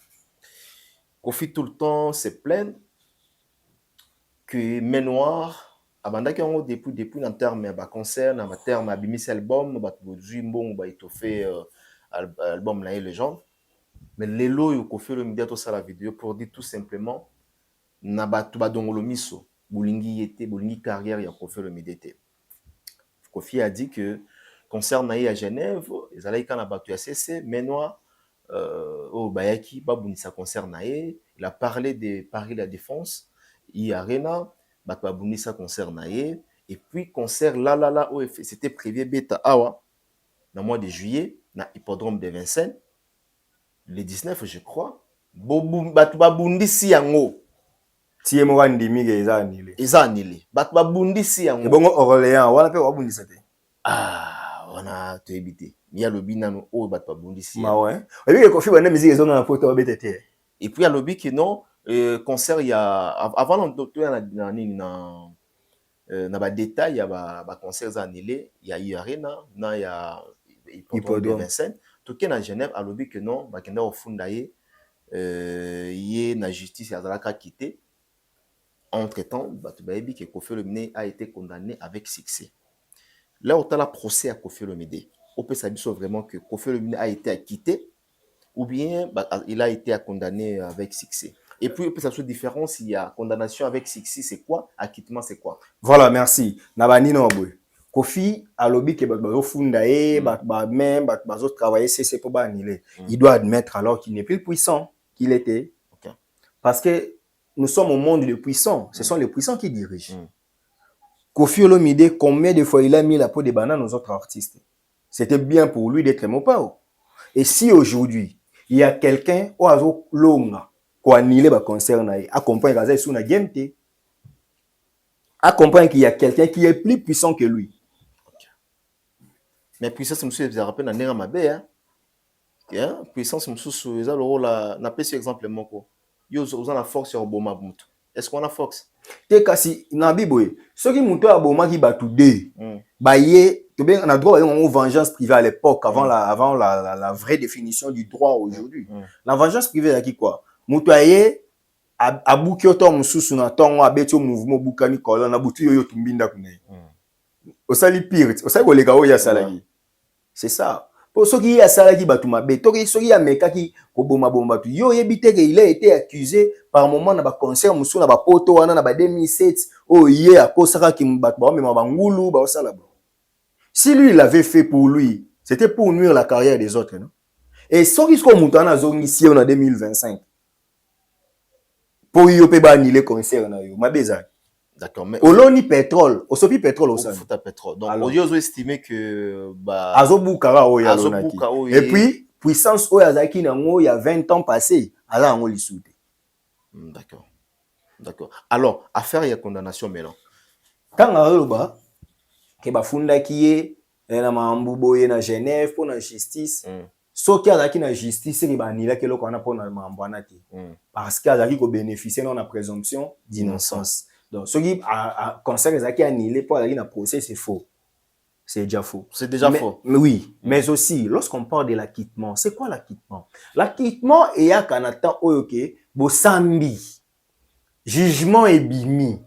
Kofi tout le temps se plaint que Menoir abandaki yango depuis en terme ba concert na terme abimis album ba produit mbongo ba étoffé album la légende. Mais lelo yo Kofi Olomide to sala vidéo pour dire tout simplement na batu badongolo miso bolingi carrière ya Kofi Olomide te. Kofi a dit que concert na à Genève ezalaki kana batu ya CC Menoir au bayaki babunisa concert na il a parlé de Paris la Défense i Arena batu babunisa concert na et puis concert là c'était prévu beta awa na mois de juillet na hippodrome de Vincennes le 19 je crois batu babundisi yango tie mo ndimi ke eza annulé batu babundisi yango bongo Orléans wana pe wabundisa te wana to ebité ya lobi nano o batu babundisi ma ouais et puis Kofi bana musique ezonga na poto obetete et puis ya lobi que non concert ya avant na nini na ba détail ya ba concert annulé ya Arena na ya hippodrome de Vincennes toke na Genève a lobi que non bakenda ofunda ye na justice azalaka quitté entre temps batu bayebi que Kofi Olomide a été condamné avec succès là au la procès à Kofi Olomide on peut savoir vraiment que Kofi Olomide a été acquitté ou bien il a été condamné avec succès. Et puis, ça soit différence, il y a condamnation avec succès, c'est quoi? Acquittement, c'est quoi? Voilà, merci. Nabani no boy. Kofi a lobby que bazo fundaye, même bazo travailler, c'est pour annuler. Il doit admettre alors qu'il n'est plus puissant qu'il était. Okay. Parce que nous sommes au monde des puissants. Ce sont les puissants qui dirigent. Kofi Olomide, combien de fois il a mis la peau des bananes aux autres artistes? C'était bien pour lui d'être mopao. Et si aujourd'hui, il y a quelqu'un qui a longa pour annuler le concert, accompagne Gaza sous la game, accompagne qu'il y a quelqu'un qui est plus puissant que lui. Okay. Mais puissance, monsieur, vous avez rappelé dans Nera Mabé, hein? Puissance, monsieur, vous avez le rôle, n'a pas ce exemple, moko. Vous avez la force sur Obama Boutou. Est-ce qu'on a Fox? Te kasi na biboye. Ceux qui montent à Boma qui battent deux. Baye, on a droit à une vengeance privée à l'époque, avant la vraie définition du droit aujourd'hui. La vengeance privée, c'est qui quoi? Moutaye, abuki oto mususu na tongo abeti mouvement bukani kola na butu yoyo tumbinda kune. Osali pire, osali kolega oya salagi. C'est ça. Pour ceux qui a salagi batu mabe, toki ceux qui a mekaki ko boma bomba tu yo yebite que il a été accusé par moment na ba concert musu na ba poto wana na ba 2007 oh ye akosaka ki mbatu ba mema bangulu ba osala bo. Si lui il avait fait pour lui, c'était pour nuire la carrière des autres, non? Et ceux qui sont montés na zongi ici en 2025. Pour yo pe ba annuler concert na yo mabeza. D'accord, mais oloni pétrole, osopi pétrole au sein. Foot à pétrole. Donc on a estimé que bah azobukara oya lonaki. Et puis puissance oya zaki nango il y a 20 ans passé, ala ngo lisute. D'accord. D'accord. Alors, affaire ya condamnation maintenant. Quand aloba ke bafunda kiye na mambubo ye na Genève pour la justice. Soki azaki na justice ri banila ke loko na pona mambwana te. Parce que azaki ko bénéficier dans la présomption d'innocence. Donc ce qui a concert azaki annulé pour aller na procès, c'est faux. C'est déjà faux. C'est déjà faux. Mais oui, mais aussi lorsqu'on parle de l'acquittement, c'est quoi l'acquittement? L'acquittement est à Canada oyoke bosambi. Jugement et bimi.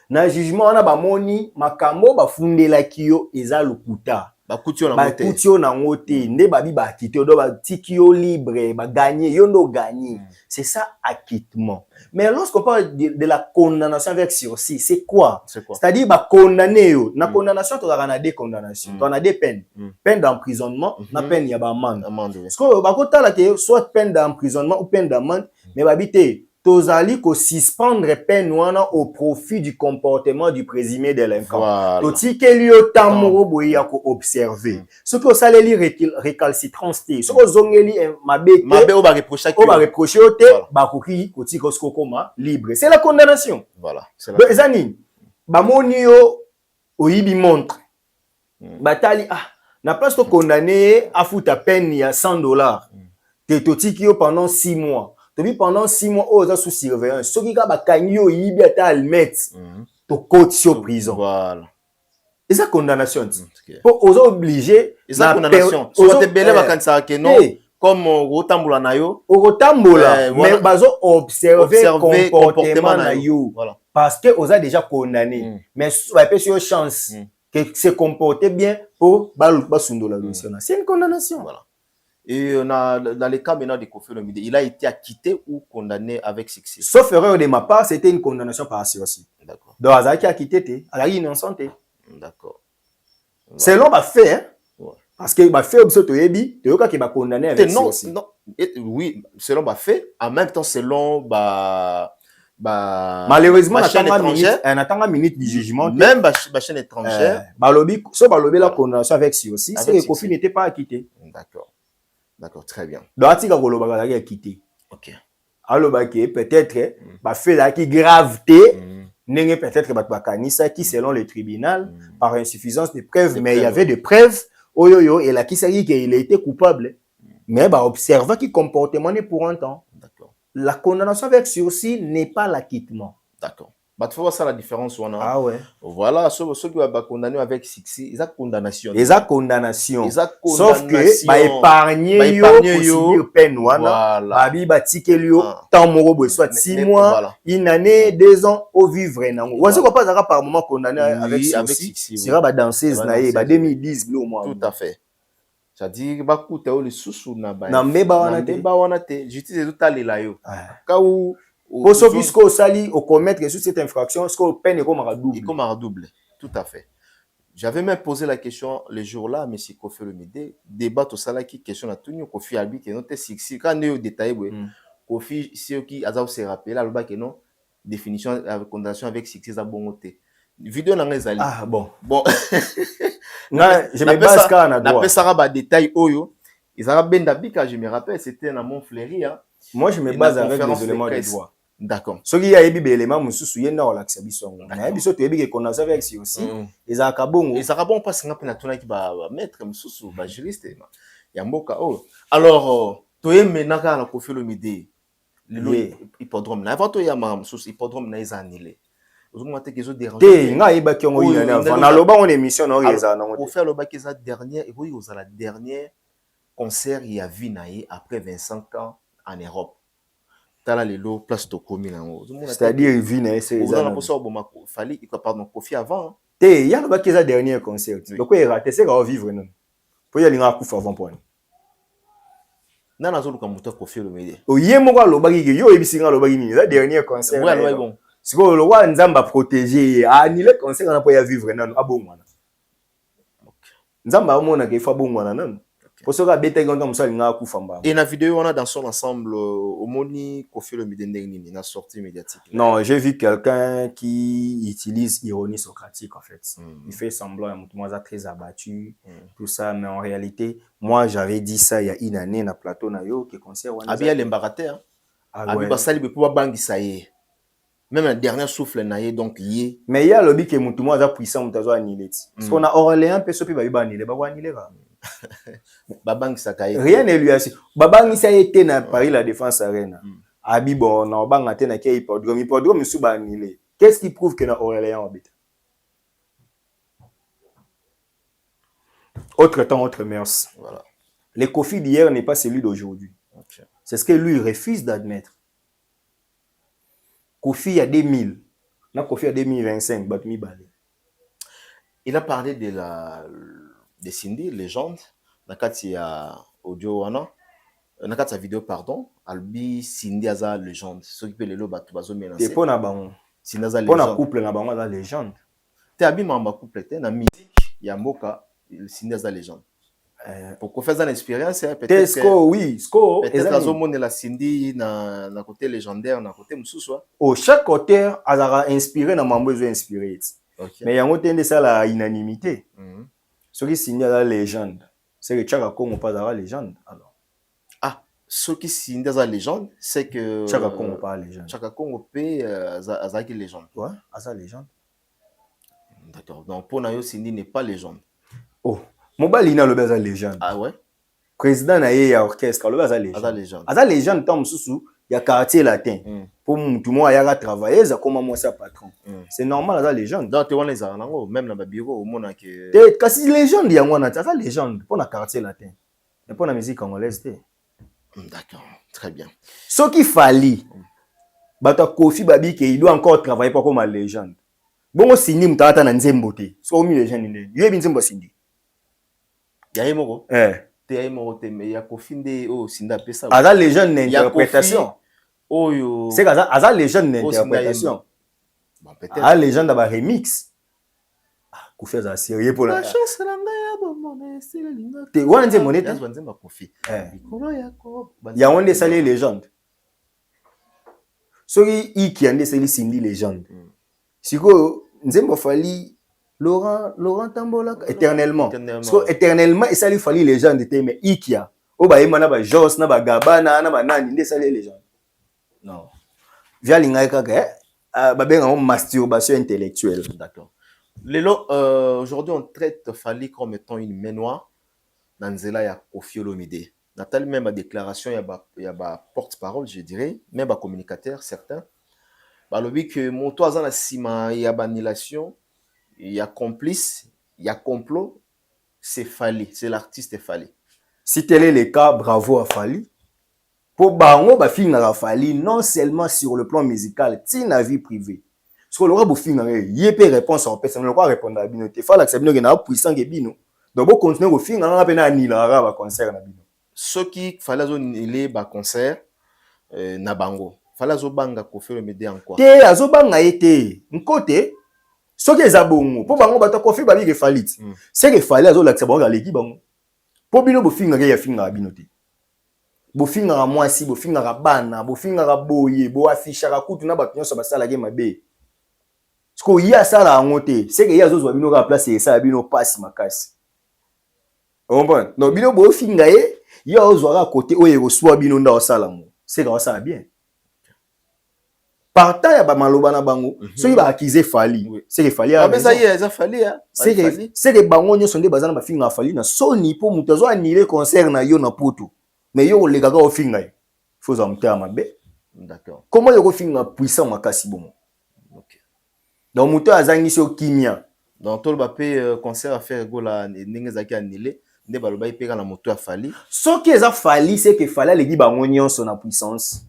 Na jugement on a bamoni makambo bafundela kiyo eza lokuta. Bakutio na ngote nde babi ba akité do ba tikio libre ba gagner yondo gagner. C'est ça acquittement. Mais lorsqu'on parle de la condamnation avec sursis, c'est quoi? C'est-à-dire ba condamner yo. Na condamnation to na des condamnations. On a des peines. Peine d'emprisonnement, na peine ya ba amende. Parce que ba kota la ke soit peine d'emprisonnement ou peine d'amende, mais ba bité tozali ko suspendre peine wana au profit du comportement du présumé délinquant. Toti ke liyo tamoro boya ko observer. Ce que ça les récalcitrance té. Ce que zongeli mabe o ba reprocher o té ba koki koti ko skokoma libre. C'est la condamnation. Voilà. C'est la ezani ba moni yo oyibi montre. Batali na place to condamner à foutre peine ya $100. Te toti ki yo pendant 6 mois. Pendant 6 mois, aux sous surveillance. Ceux qui ont bakani yo yibi ata almet, to côte sur prison. Voilà. Et ça condamnation. Pour aux obligés. Et ça condamnation. Soit te belé bakansa ke non. Comme rotambola na yo. Rotambola. Mais bazo observer comportement na yo. Parce que aux a déjà condamné. Mais va pas sur chance que se comporter bien pour basundola dossier. C'est une condamnation. Voilà. Et dans les cas maintenant de Kofi Olomide, il a été acquitté ou condamné avec succès. Sauf erreur de ma part, c'était une condamnation par sursis. D'accord. Donc, Azaki a acquitté, Azaki innocent. D'accord. Voilà. Selon ma fait, hein? Ouais. Parce que ma fait, tu es condamné avec sursis. Non, oui, selon ma fait, en même temps, selon malheureusement, on attend la minute du jugement. Même ma chaîne étrangère. La condamnation avec sursis, c'est que Kofi n'était pas acquitté. D'accord. D'accord, très bien. Donc, Atika Golobaka a quitté. Ok. Alors, peut-être, fait la gravité, peut-être, Bakanisa, qui, selon le tribunal, par insuffisance de preuves, mais il y avait des preuves, et là, qui s'agit qu'il a été coupable. Mais, observa qui comportement n'est pour un temps. D'accord. La condamnation avec sursis n'est pas l'acquittement. D'accord. Tu vois ça la différence ou non? Ah ouais. Voilà, ceux qui ont condamné avec succès, ils ont condamnation. Ils ont condamnation. Sauf que bah épargner yo peine wana, babi batike yo temps moro soit 6 mois, une année, 2 ans au vivre nango. Ou est-ce qu'on pas ça par moment condamné avec succès? Sera ba danseuse na ye ba 2010 au moins. Tout à fait. C'est-à-dire ba kuta le susu na ba. Na mbeba wana te. Justice tout alela yo. Ka ou pour ce puisqu'au sali au commettre sur cette infraction, ce qu'on peine est comme un double. Comme un double, tout à fait. J'avais même posé la question le jour-là à M. Kofi Olomide, débat au salaire qui question à tout Kofi Albi qui note sexy quand nous détaillé Kofi c'est qui a se rappelé là le bas que non définition avec condamnation avec sexy à bon côté. Vidéo n'a rien Ah bon. Non, je me base quand on a droit. Ça va détail oyo. Ils ont ben d'habitude je me rappelle c'était dans mon fleury hein. Moi je me base avec les éléments de droit. D'accord. Ce qui a ébi élément mususu yenda relaxa biso. Na biso to yebi que condamnation avec si aussi. Les akabongo. Les akabongo passe ngapa na tona ki ba maître mususu ba juriste ya mboka oh. Alors to yeme naka na Kofi Olomide. hippodrome avant to ya ma sous hippodrome na ils annulé vous monter que zo déranger te nga yeba ki ngo ina avant na loba on émission na reza na ngo pour faire le bac eza dernière et oui aux la dernière concert il y a vu naïe après 25 ans en Europe tala lelo place to komi na ngo c'est-à-dire vu na c'est ça na poso boma fali pardon Kofi avant te ya loba ki eza dernier concert donc il raté c'est va vivre non pour y aller nga kufa avant point nana zo luka muta Kofi Olomide oye moko alobaki ke yo ebisinga alobaki ni eza dernier concert ouais ouais bon siko lo wa nzamba protéger annulé concert na po ya vivre non abongwana nzamba amona ke fa bongwana non pour ça beta nganga musali nga kufa mbamba et la vidéo on a dans son ensemble au moni Kofi Olomide ndengini na sortie médiatique non j'ai vu quelqu'un qui utilise ironie socratique en fait il fait semblant à moi très abattu tout ça mais en réalité moi j'avais dit ça il y a une année na plateau na yo que concert wana abi l'embaraté abi basali be pour bangisa ye même la dernière souffle na ye donc yé mais il y a lobby que mutu moi za puissant mutazo annulé parce qu'on a Orléans peso pe ba annulé ba annulé ka babangisa ka ye rien ne lui a dit babangisa été na Paris la Défense Arena abi bon na banga te na ke hippodrome sous ba annulé qu'est-ce qui prouve que na Orléans habite autre temps autre mœurs voilà le Kofi d'hier n'est pas celui d'aujourd'hui c'est ce que lui refuse d'admettre. Kofi à 2000, na Kofi à 2025, Batmi Balé. Il a parlé de Cindy, légende. Nakati ya audio wana, nakati ya vidéo pardon, albi Cindy aza légende. Ce qui peut le batu bazo mélanger. Et pour na bango, Cindy aza légende. Pour na couple na bango aza légende. Te abi mamba couple te na musique ya mboka Cindy aza légende. Pour qu'on fasse une expérience peut-être Sco oui Sco peut-être azomone la Cindy na côté légendaire na côté mususu oh chaque auteur a inspiré na mambo zo inspiré mais yango tende ça la unanimité ce qui Cindy la légende c'est que Chaka Kongo pas la légende alors ce qui Cindy la légende c'est que Chaka Kongo pas légende Chaka Kongo pe azaki légende ouais asa légende d'accord donc pour na yo Cindy n'est pas légende oh Mobali na lobe za légende. Ah ouais. Président na ye ya orchestre lobe za légende. Aza légende tant mususu ya quartier latin. Pour tout le monde ya travailler za comme moi sa patron. C'est normal aza légende. Donc tu vois les nango même na ba bureau au monde que te kasi légende ya ngwana aza légende pour na quartier latin. Et pour la musique congolaise te. D'accord, très bien. Ce qu'il fallait bata Kofi babi que il doit encore travailler pas comme une légende. Bongo Cindy mutata na nzembo te. So mi légende ndé. Yo bi nzembo Cindy. Ya yemoko te ya yemoko te mais ya Kofi nde o Cindy apesa aza légende d'interprétation oyo c'est aza légende d'interprétation bon peut-être a légende ba remix Kofi aza sérieux pour la chance la ngaya bomone c'est la linga te wana nze monete ya nzemba Kofi ikolo yako ya wonde sali légende soki iki ande sali Cindy légende siko nzembo fali Laurent Tambola éternellement. Parce que éternellement et ça lui fallait les gens de mais Ikia. Oba emana ba Jos na ba Gabana na ba nani ndé ça les gens. Non. Via linga kaka ba benga on masturbation intellectuelle. D'accord. Lelo aujourd'hui on traite Fally comme étant une ménoire dans nzela ya Kofi Olomide. Nathalie même a déclaration ya ba porte-parole je dirais, même ba communicateur certains. Ba lobi que mon toazan la sima ya ba annulation. Il y a complice, il y a complot, c'est Fally, c'est l'artiste Fally. Si tel est le cas, bravo à Fally. Pour Bango, ba film na Fally non seulement sur le plan musical, ti na vie privée. Parce que le roi film na yé pe réponse en personne, le roi répondre à bino. Te fala que sabino na puissant ke bino. Donc bo continuer au film na pe na nilara ba concert na bino. Ceux qui fallait zo nilé ba concert na bango. Fallait zo banga Kofi Olomide encore. Te azo banga été. Nkote ce qui est abongo pour bango bata Kofi babi ke Fally c'est que Fally azo la tsaba leki bango pour bino bo finga ya finga bino te bo finga mwasi bo finga bana bo finga boye bo afisha ka kutu na bato nyoso basala ke mabe sko ya sala ngote c'est que ya zo zo bino ka place ça bino passe makasi on bon no bino bo finga ya ozo ka côté oye ko swa bino nda osala mo c'est que ça bien partant ya ba maloba na bango soki ba accuser Fally c'est que Fally a ça y est ça Fally c'est que bango nyo sonde bazana ba finga Fally na soni po muto zo annuler concert na yo na poto mais yo le gaga o finga faut za mutama mabe D'accord. Comment le film puissant makasi bon. OK. Donc moto azangi so kimia. Donc tout le bapé concert à faire go la ningezaki annulé, ne baloba ipeka na moto a fali. Ce qui est fali c'est que fallait les bango nyonso na puissance.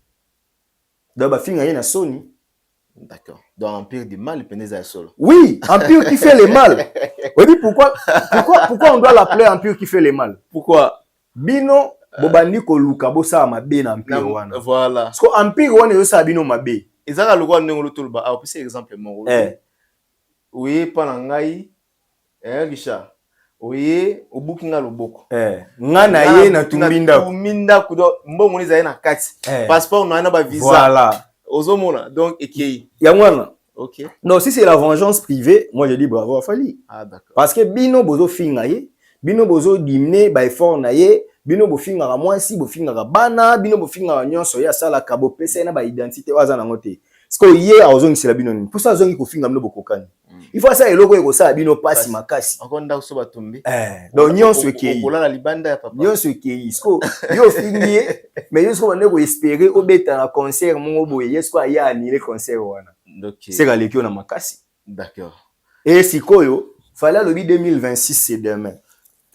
Donc ba film na Sony. D'accord. Dans l'empire du mal, il penait à solo. Oui, empire qui fait le mal. Oui, pourquoi on doit l'appeler empire qui fait le mal? Pourquoi? Bino bobandi ko luka bosa mabe na empire wana. Voilà. Parce que empire wana yo sa bino mabe. Ezaka lokwa ndengolo tolba. Ah, pour exemple mon. Oui, pas ngai. Richard. Oui, obukinga loboko. Ngana ye na tuminda. Tuminda kudo mbongo ni zaye na kati. Passeport na ba visa. Voilà. Ozomona. Donc ekei. Yangwana. OK. Non, si c'est la vengeance privée, moi je dis bravo à Fali. Ah d'accord. Parce que bino bozo finga ye, bino bozo dimne ba effort na ye, bino bo finga ka mwasi, bo finga ka bana, bino bo finga ka nyonso ya sala ka bo pesa na ba identité waza na ngote. Parce que hier azongi sila bino ni. Pour ça azongi ko finga bino bokokani. Il faut ça eloko eko sa bino pasi makasi. Akonda so batombi. Donc nyonso ekei. Okola na libanda ya papa. Nyonso ekei. Sko yo fingi mais yo sko bande ko espérer obeta na concert mon boye, yesko aya annuler concert wana. OK. C'est la lekio na makasi. D'accord. Et sikoyo, fallait le 2026 c'est demain.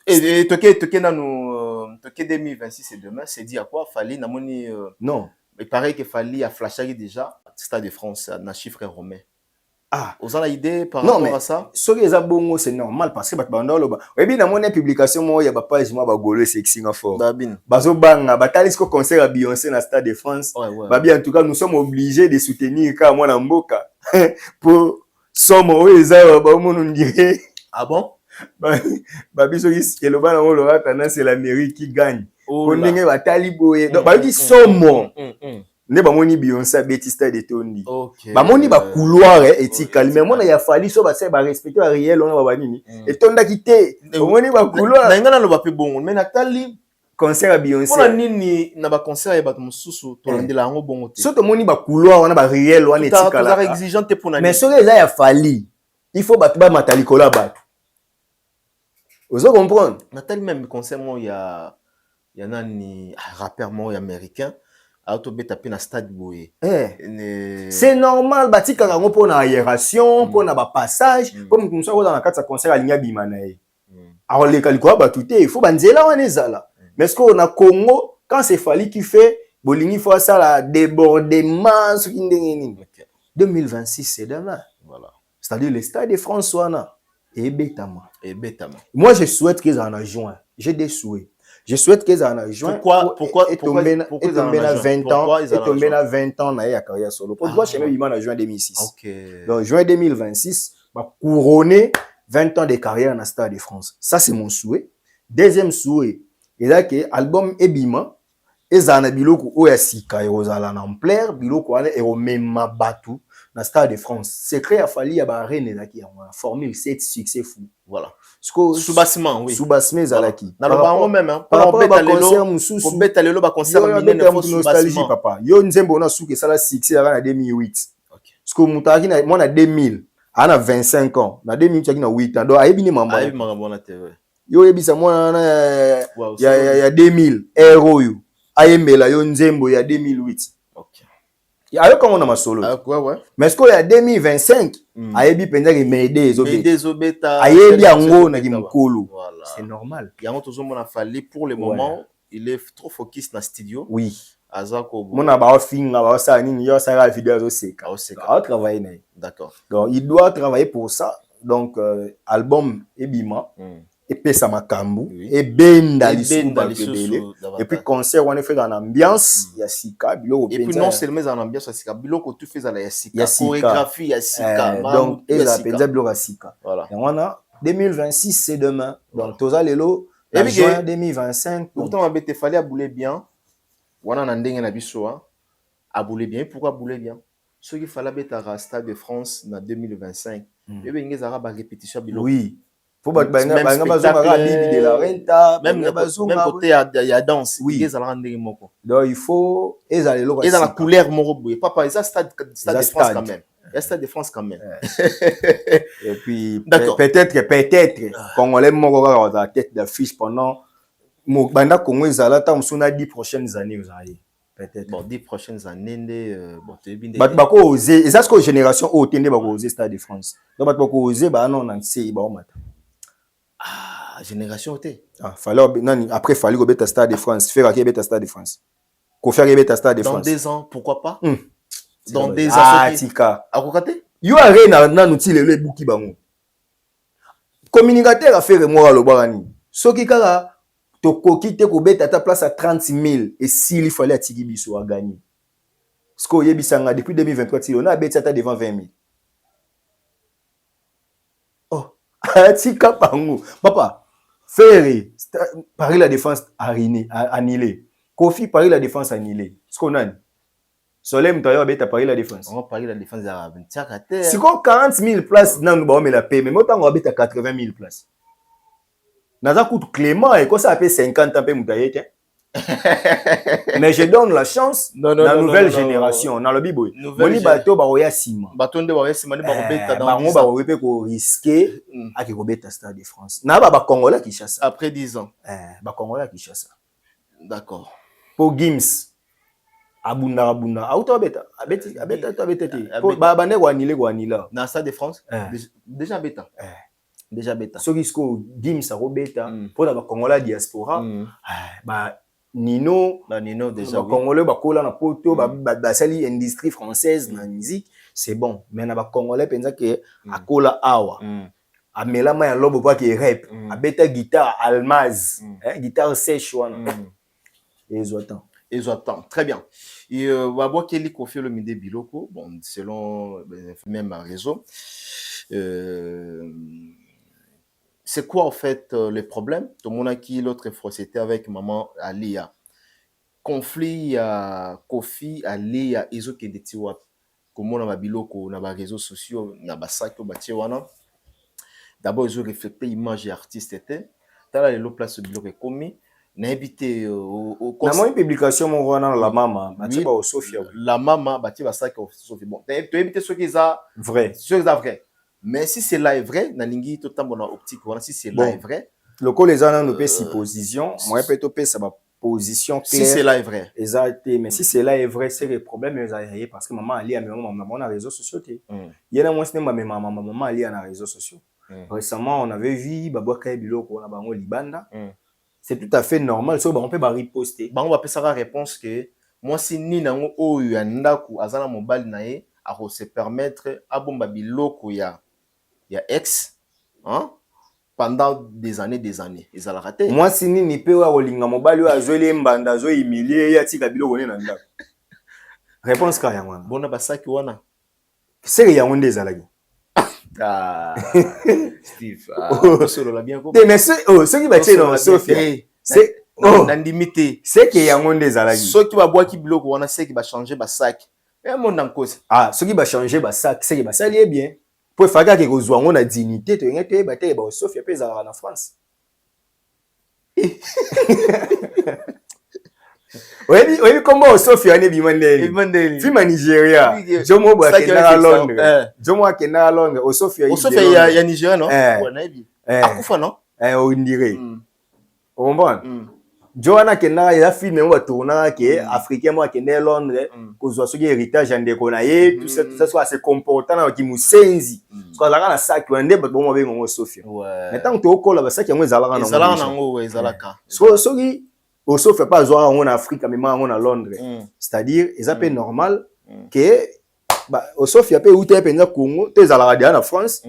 Et toke na nous toke 2026 c'est demain, c'est dit à quoi Fali na moni non, il paraît que Fali a flashé déjà Stade de France na chiffre romain. Ah, vous avez idée par non, rapport à ça? Ce qui est bongo c'est normal parce que batbanda loba. Et bien dans mon publication moi il y a ba page moi ba golo sexy nga fort. Babine. Bazo banga batali ce concert à Beyoncé na Stade de France. Babi en tout cas nous sommes obligés de soutenir ka moi na mboka pour somme oeza ba mon on dirait. Ah bon? Babi so is que le bana on l'aura tendance c'est la mairie qui gagne. Oh là. On batali boye. Donc babi somme. Ne ba moni Beyoncé beti Stade de Tondi. OK. Ba moni ba couloir éthical mais mona ya fali so ba se ba respecter ba réel on ba nini. Et tonda kité. Ba moni ba couloir. Na ngana lo ba pe bon mais natali concert à Beyoncé. Pour nini na ba concert ya bato mususu to landela ngo bongo te. So to moni ba couloir wana ba réel wana éthical. Ça exigeant te pour nani. Mais so eza ya fali. Il faut ba ba matali kola ba. Vous comprenez? Natali même concert moi ya nani rappeur moi américain. Autobeta pe na stade boye. C'est normal batika ngo pour na aération, pour na ba passage, comme comme ça dans la carte concert alinya bimana e. Alors les kaliko ba tout il faut banzela wana ezala. Mais ce qu'on a Congo quand c'est Fali qui fait bolingi faut ça la débordement ce qui ndengeni. 2026 c'est demain. Voilà. C'est-à-dire le stade de France wana et betama. Moi je souhaite qu'ils en juin. J'ai des souhaits. Je souhaite qu'ils en aient joint. Pourquoi ils tombent à 20 ans, et tombent à 20 ans dans la carrière solo. Pourquoi je suis en juin 2006? OK. Donc juin 2026, va couronner 20 ans de carrière dans le Stade de France. Ça c'est mon souhait. Deuxième souhait, il y a que album Ebima, et en a biloko oyasika et osala n'ampleur, biloko ane et au même batu dans le Stade de France. Secret a fallu à ba reine qui a formule 7 succès fou. Voilà. Sous-bassement, oui. Sous-bassement, Zalaki. Dans le baron même, hein. Par rapport à concert, Moussou. Pour bête aller le concert, il y a une nostalgie, papa. Yo, nzembo na souke, ça la succès, en 2008. Parce que Moutaki, moi, en 2000, en 25 ans. En 2000, tu as 8 ans. Donc, aïe, mamba. Aïe, mamba, yo, ebisa, moi, il y a 2000. Héros, yo. Aïe, mbela, yo, nzembo, il y a 2008. Ok. Ayo comme on a ma solo. Ouais. Mais ce qu'il y a 2025, ayebi penza ke mede ezobeta. Ayebi yango na kimukulu. C'est normal. Yango tozomo na Fali pour le moment, il est trop focus na studio. Oui. Azako. Mona ba finga ba sa nini yo sa ra vidéo zo seka. A travailler na. D'accord. Donc il doit travailler pour ça. Donc album Ebima. Et puis ça makambu et benda lissu et puis concert on a fait dans l'ambiance il y a sika biloko et puis non seulement dans l'ambiance il y a sika biloko tout fait dans la sika chorégraphie il y a sika donc et la penza biloko sika voilà et on a 2026 c'est demain donc toza lelo et juin 2025 pourtant on bête fallait abouler bien wana na ndenge na biso abouler bien pourquoi abouler bien ce qu'il fallait bête à Stade de France en 2025 et bien ils aura ba répétition biloko oui. Faut même côté il y a danse oui donc il faut et dans la couleur moro papa ça stade de France quand même il stade de France quand même et puis peut-être congolais moko dans la tête d'affiche pendant banda Congo ezala ta musuna 10 prochaines années peut-être bon 10 prochaines années bon tu bien bato bako oser et ça c'est que génération o tende bako oser Stade de France donc bato bako oser ba non na nse ba o mata ah génération T ah fallait nani après fallait go beta Stade de France faire qui beta Stade de France ko faire beta Stade de France dans 2 ans pourquoi pas dans 2 ans ah tika akokate yo arena na nuti lelo ebuki bango communicateur a faire moi lo barani soki kaka to koki te ko beta ta place à 30,000 et s'il il fallait atiki biso a gagner ce qu'on yebisanga depuis 2023 si on a beta ta devant 20,000 oh atika bango papa faire Paris la défense annulé Kofi Paris la défense annulé ce qu'on a Soleil Mtayo beta Paris la défense on Paris la défense à 24 si ko 40,000 places nan ba me la paie mais motango habite 80,000 places naza coûte Clément et quoi ça appelle 50 ans pe mutaye mais je donne la chance la nouvelle génération dans le biboy boni bato ba oya sima bato nde ba sima ni ba beta dans 10 ans ba oyepe ko risquer aki ko beta Stade de France na ba congolais qui chasse après 10 ans ba congolais qui chasse d'accord pour Gims abunda auto beta abeti to betete ba bande ko anila na Stade de France déjà beta déjà beta soki sko Gims a beta pour la congolais diaspora ba Nino déjà congolais ba kola na poto ba sali industrie française na musique c'est bon mais na ba congolais penza que akola awa amela ma ya lobo pa ki rap abeta guitare almaz guitare sèche wana Ezoatan. Très bien. Et Wabo Kelly Kofi Olomide Biloko, bon, selon même réseau, c'est quoi en fait le problème? Tout le monde a qui l'autre fois c'était avec maman Alia. Conflit à Kofi Alia Ezo Kedetiwa. Comment on a Biloko, on a réseaux sociaux, on a Basaki, on a d'abord ils ont reflété l'image et artiste était. T'as là le place Biloko commis. N'invité au conseil. Dans une publication, on voit la maman, au Sofia. La maman, bâti va ça au Sofia. Bon, tu as invité ceux qui sont vrai. Ceux qui sont vrai. Mais si c'est là est vrai, Nalingi tout le temps bon optique. Voilà, si c'est là est vrai. Le coup les gens ont une position. Moi, peut-être que ça va position claire. Si c'est là est vrai. Exact. Mais si c'est là est vrai, c'est le problème parce que maman Ali a maman les réseaux sociaux. Il y a moins de maman Ali a les réseaux sociaux. Récemment, on avait vu Babouaka Biloko on a bango Libanda. C'est tout à fait normal. So, on peut riposter. On va faire la réponse que moi, si ni nango o yandaku azana mobile nae, a se permettre à bomba biloko ya ex, hein, pendant des années. Ils ont raté. Moi, si ni pe wa olinga mobile yo azwele mbanda zo humilier ya tika biloko ne na ndako. Réponse ka yango. Bona basaki wana. C'est ya onde ezalaki. Ah, Steve, solo la bien compris. Mais ce qui va être dans Sofia, c'est limité. C'est que yango ndezalaki. Ce qui va boire qui bloque, on a ce qui va changer ba sac. Et mon en cause. Ah, ce qui va changer ba sac, c'est que ba ça lié bien. Pour faire que kozwa ngona dignité, to ngete ba te ba Sofia pe za na France. Oui, comment Sofia ne bimandeli. Fima Nigeria. Jomo ba kena Londres. Jomo kena Londres. O Sofia ya Nigeria non? Akufa non? On dirait. On comprend. Joana kena ya film on va tourner que africain moi kena Londres kozwa soki héritage ndeko na ye tout ça soit se comportant na ki musenzi. Parce que la na sac wande ba bon ba Sofia. Mais tant que to kola ba sac yango ezalaka na. Ezalaka nango ezalaka. Soki au sauf pas jouer en Afrique mais en Londres c'est-à-dire ils appellent normal que bah au sauf il y a pas où tu penza Congo tu es à la radio en France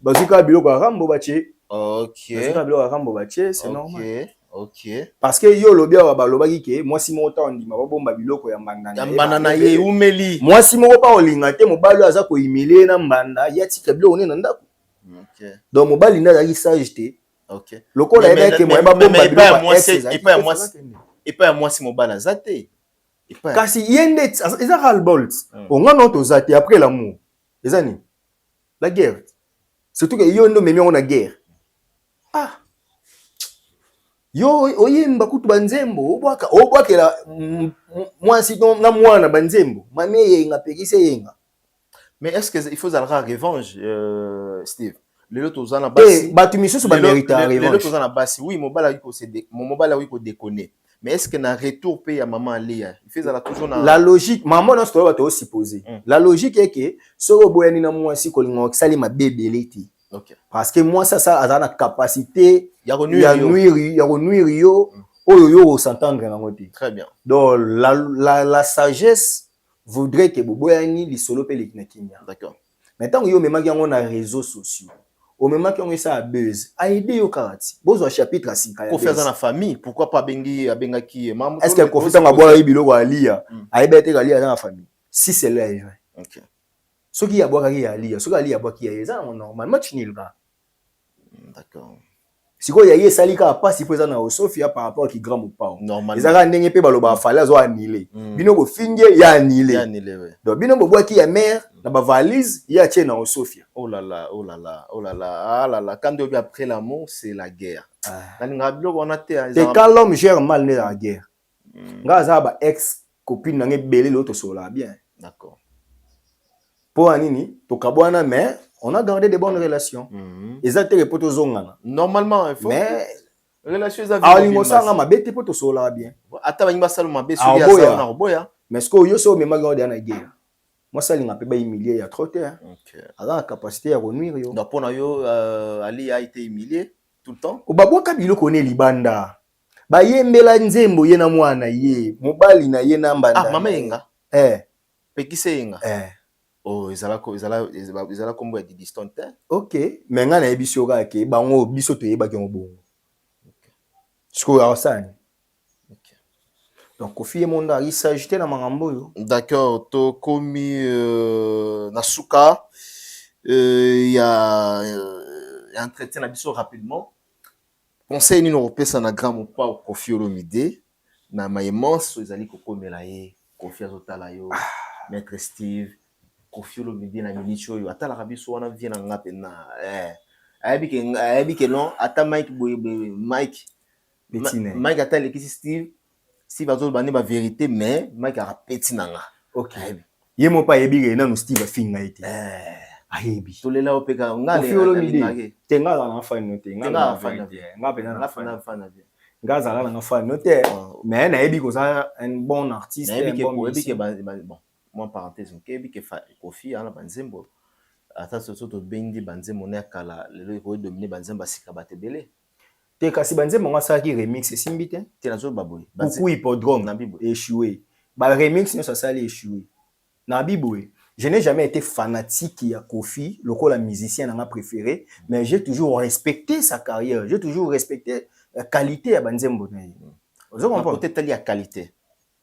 bazuka biloko rambo bache OK bazuka biloko rambo bache c'est normal OK parce que yo lobia ba lobaki ke moi si mo ta ndima ba bomba biloko ya mbanda na ye umeli moi si mo pa olinga te mobali aza ko humilier na mbanda ya tika biloko ne na ndako OK donc mobali nda za sage te OK. Le col est que moi bomba et pas à moi si mon bal azate. Kasi yende eza halbolt. On a notre zate après l'amour. Les années. La guerre. Surtout que yo ndo memi on a guerre. Ah. Yo oyemba kutu banzembo obwaka la moi si na mwana banzembo. Mame yenga pekise yenga. Mais est-ce que il faut avoir revanche Steve? Les autres aux anabassi. Batu misusu ba mérite revanche. Les autres aux anabassi. Oui, mon mobile a eu ko déconner. Mais est-ce que na retour paye à maman Alia? Il fait ça toujours la logique, maman non c'est toi supposé. La logique est que ce boyani na moi si kolingo sali ma bébé l'été. OK. Parce que moi ça a la capacité ya nuire yo oyo s'entendre na ngote. Très bien. Donc la sagesse voudrait que boyani li solo pe li kimia. D'accord. Maintenant yo même yango na réseaux sociaux. Au moment qu'on ça a buzz, a aidé au karati. Bozo chapitre 5 Ko faire dans la famille, pourquoi pas bengi maman? Est-ce que ko fita ngabwa ibilo ko alia? A ebete ka lia dans la famille. Si c'est là. OK. Ce qui a boire ki alia, ce qui alia boire ki ya ça normalement tu n'y va. D'accord. Si ko ya ye salika pas si présent na Sofia par rapport qui grand ou pas. Normalement. Ezaka ndenge pe baloba fala zo anile. Bino ko finge ya anile. Ya anile ouais. Donc bino boire ki ya mère na ba valise ya tie na Sofia. Oh là là, oh là là, oh là là, ah là là. Quand Dieu après l'amour, c'est la guerre. Et quand l'homme gère mal la guerre, ngaza ba ex copine na ngebele l'autre sola bien. D'accord. Pour anini, to kabwana mais on a gardé de bonnes relations. Exacte que poto zongana. Normalement, il faut. Mais relations ça vivre. Ali mosanga mabete poto sola bien. Ata ba ngba salma be so ya sa na boya. Mais ce que yo so même garder na guerre. Moi ça linga pe ba humilier ya trop tard. OK. Alors la capacité à renuire yo. Donc pour na yo Ali a été humilié tout le temps. Obabwaka biloko ne libanda. Ba yembela nzembo ye na mwana ye, mobali na ye na mbanda. Ah mama yenga. Pekise yenga. Oh ezala kombo ya distant. OK, mais nga na ebiso ka ke bango biso to yeba ke ngobongo. OK. Siko ya osani. OK. Donc Kofi Monda il s'agit na mangambo yo. D'accord, to komi nasuka il y a entretien na biso rapidement. Conseil nino opesa na grand mopa Kofi Olomide na maïmance ezali kokomela ye Kofi azotala yo Maître Steve Kofi Olomide na minicho yo atala kabiso wana vie na ngape na ayabi ke non ata Mike Mike atale kisi Steve azol bani ba vérité mais Mike a petit nanga. OK. Ye mo pa yebi na no Steve finga ite. Ayebi. Tolela opeka ngale. Kofi Olomide tenga na fa note nga pe na fa bien. Nga za na fa note mais na yebi ko ça un bon artiste un bon musicien. Bon, moi parenthèse kebi ke Kofi ana banzembo. Ata soto bendi banzembo na kala lelo ko dominer banzembo sika batebele. Te kasi banzembo nga sa ki remix simbite. Te na zo baboy. Beaucoup hippodrome na bibo échoué. Ba remix ne ça sali échoué. Na bibo je n'ai jamais été fanatique à Kofi, le la musicien n'a préféré, mais j'ai toujours respecté sa carrière, j'ai toujours respecté la qualité à Banzembo. Vous avez peut-être la qualité.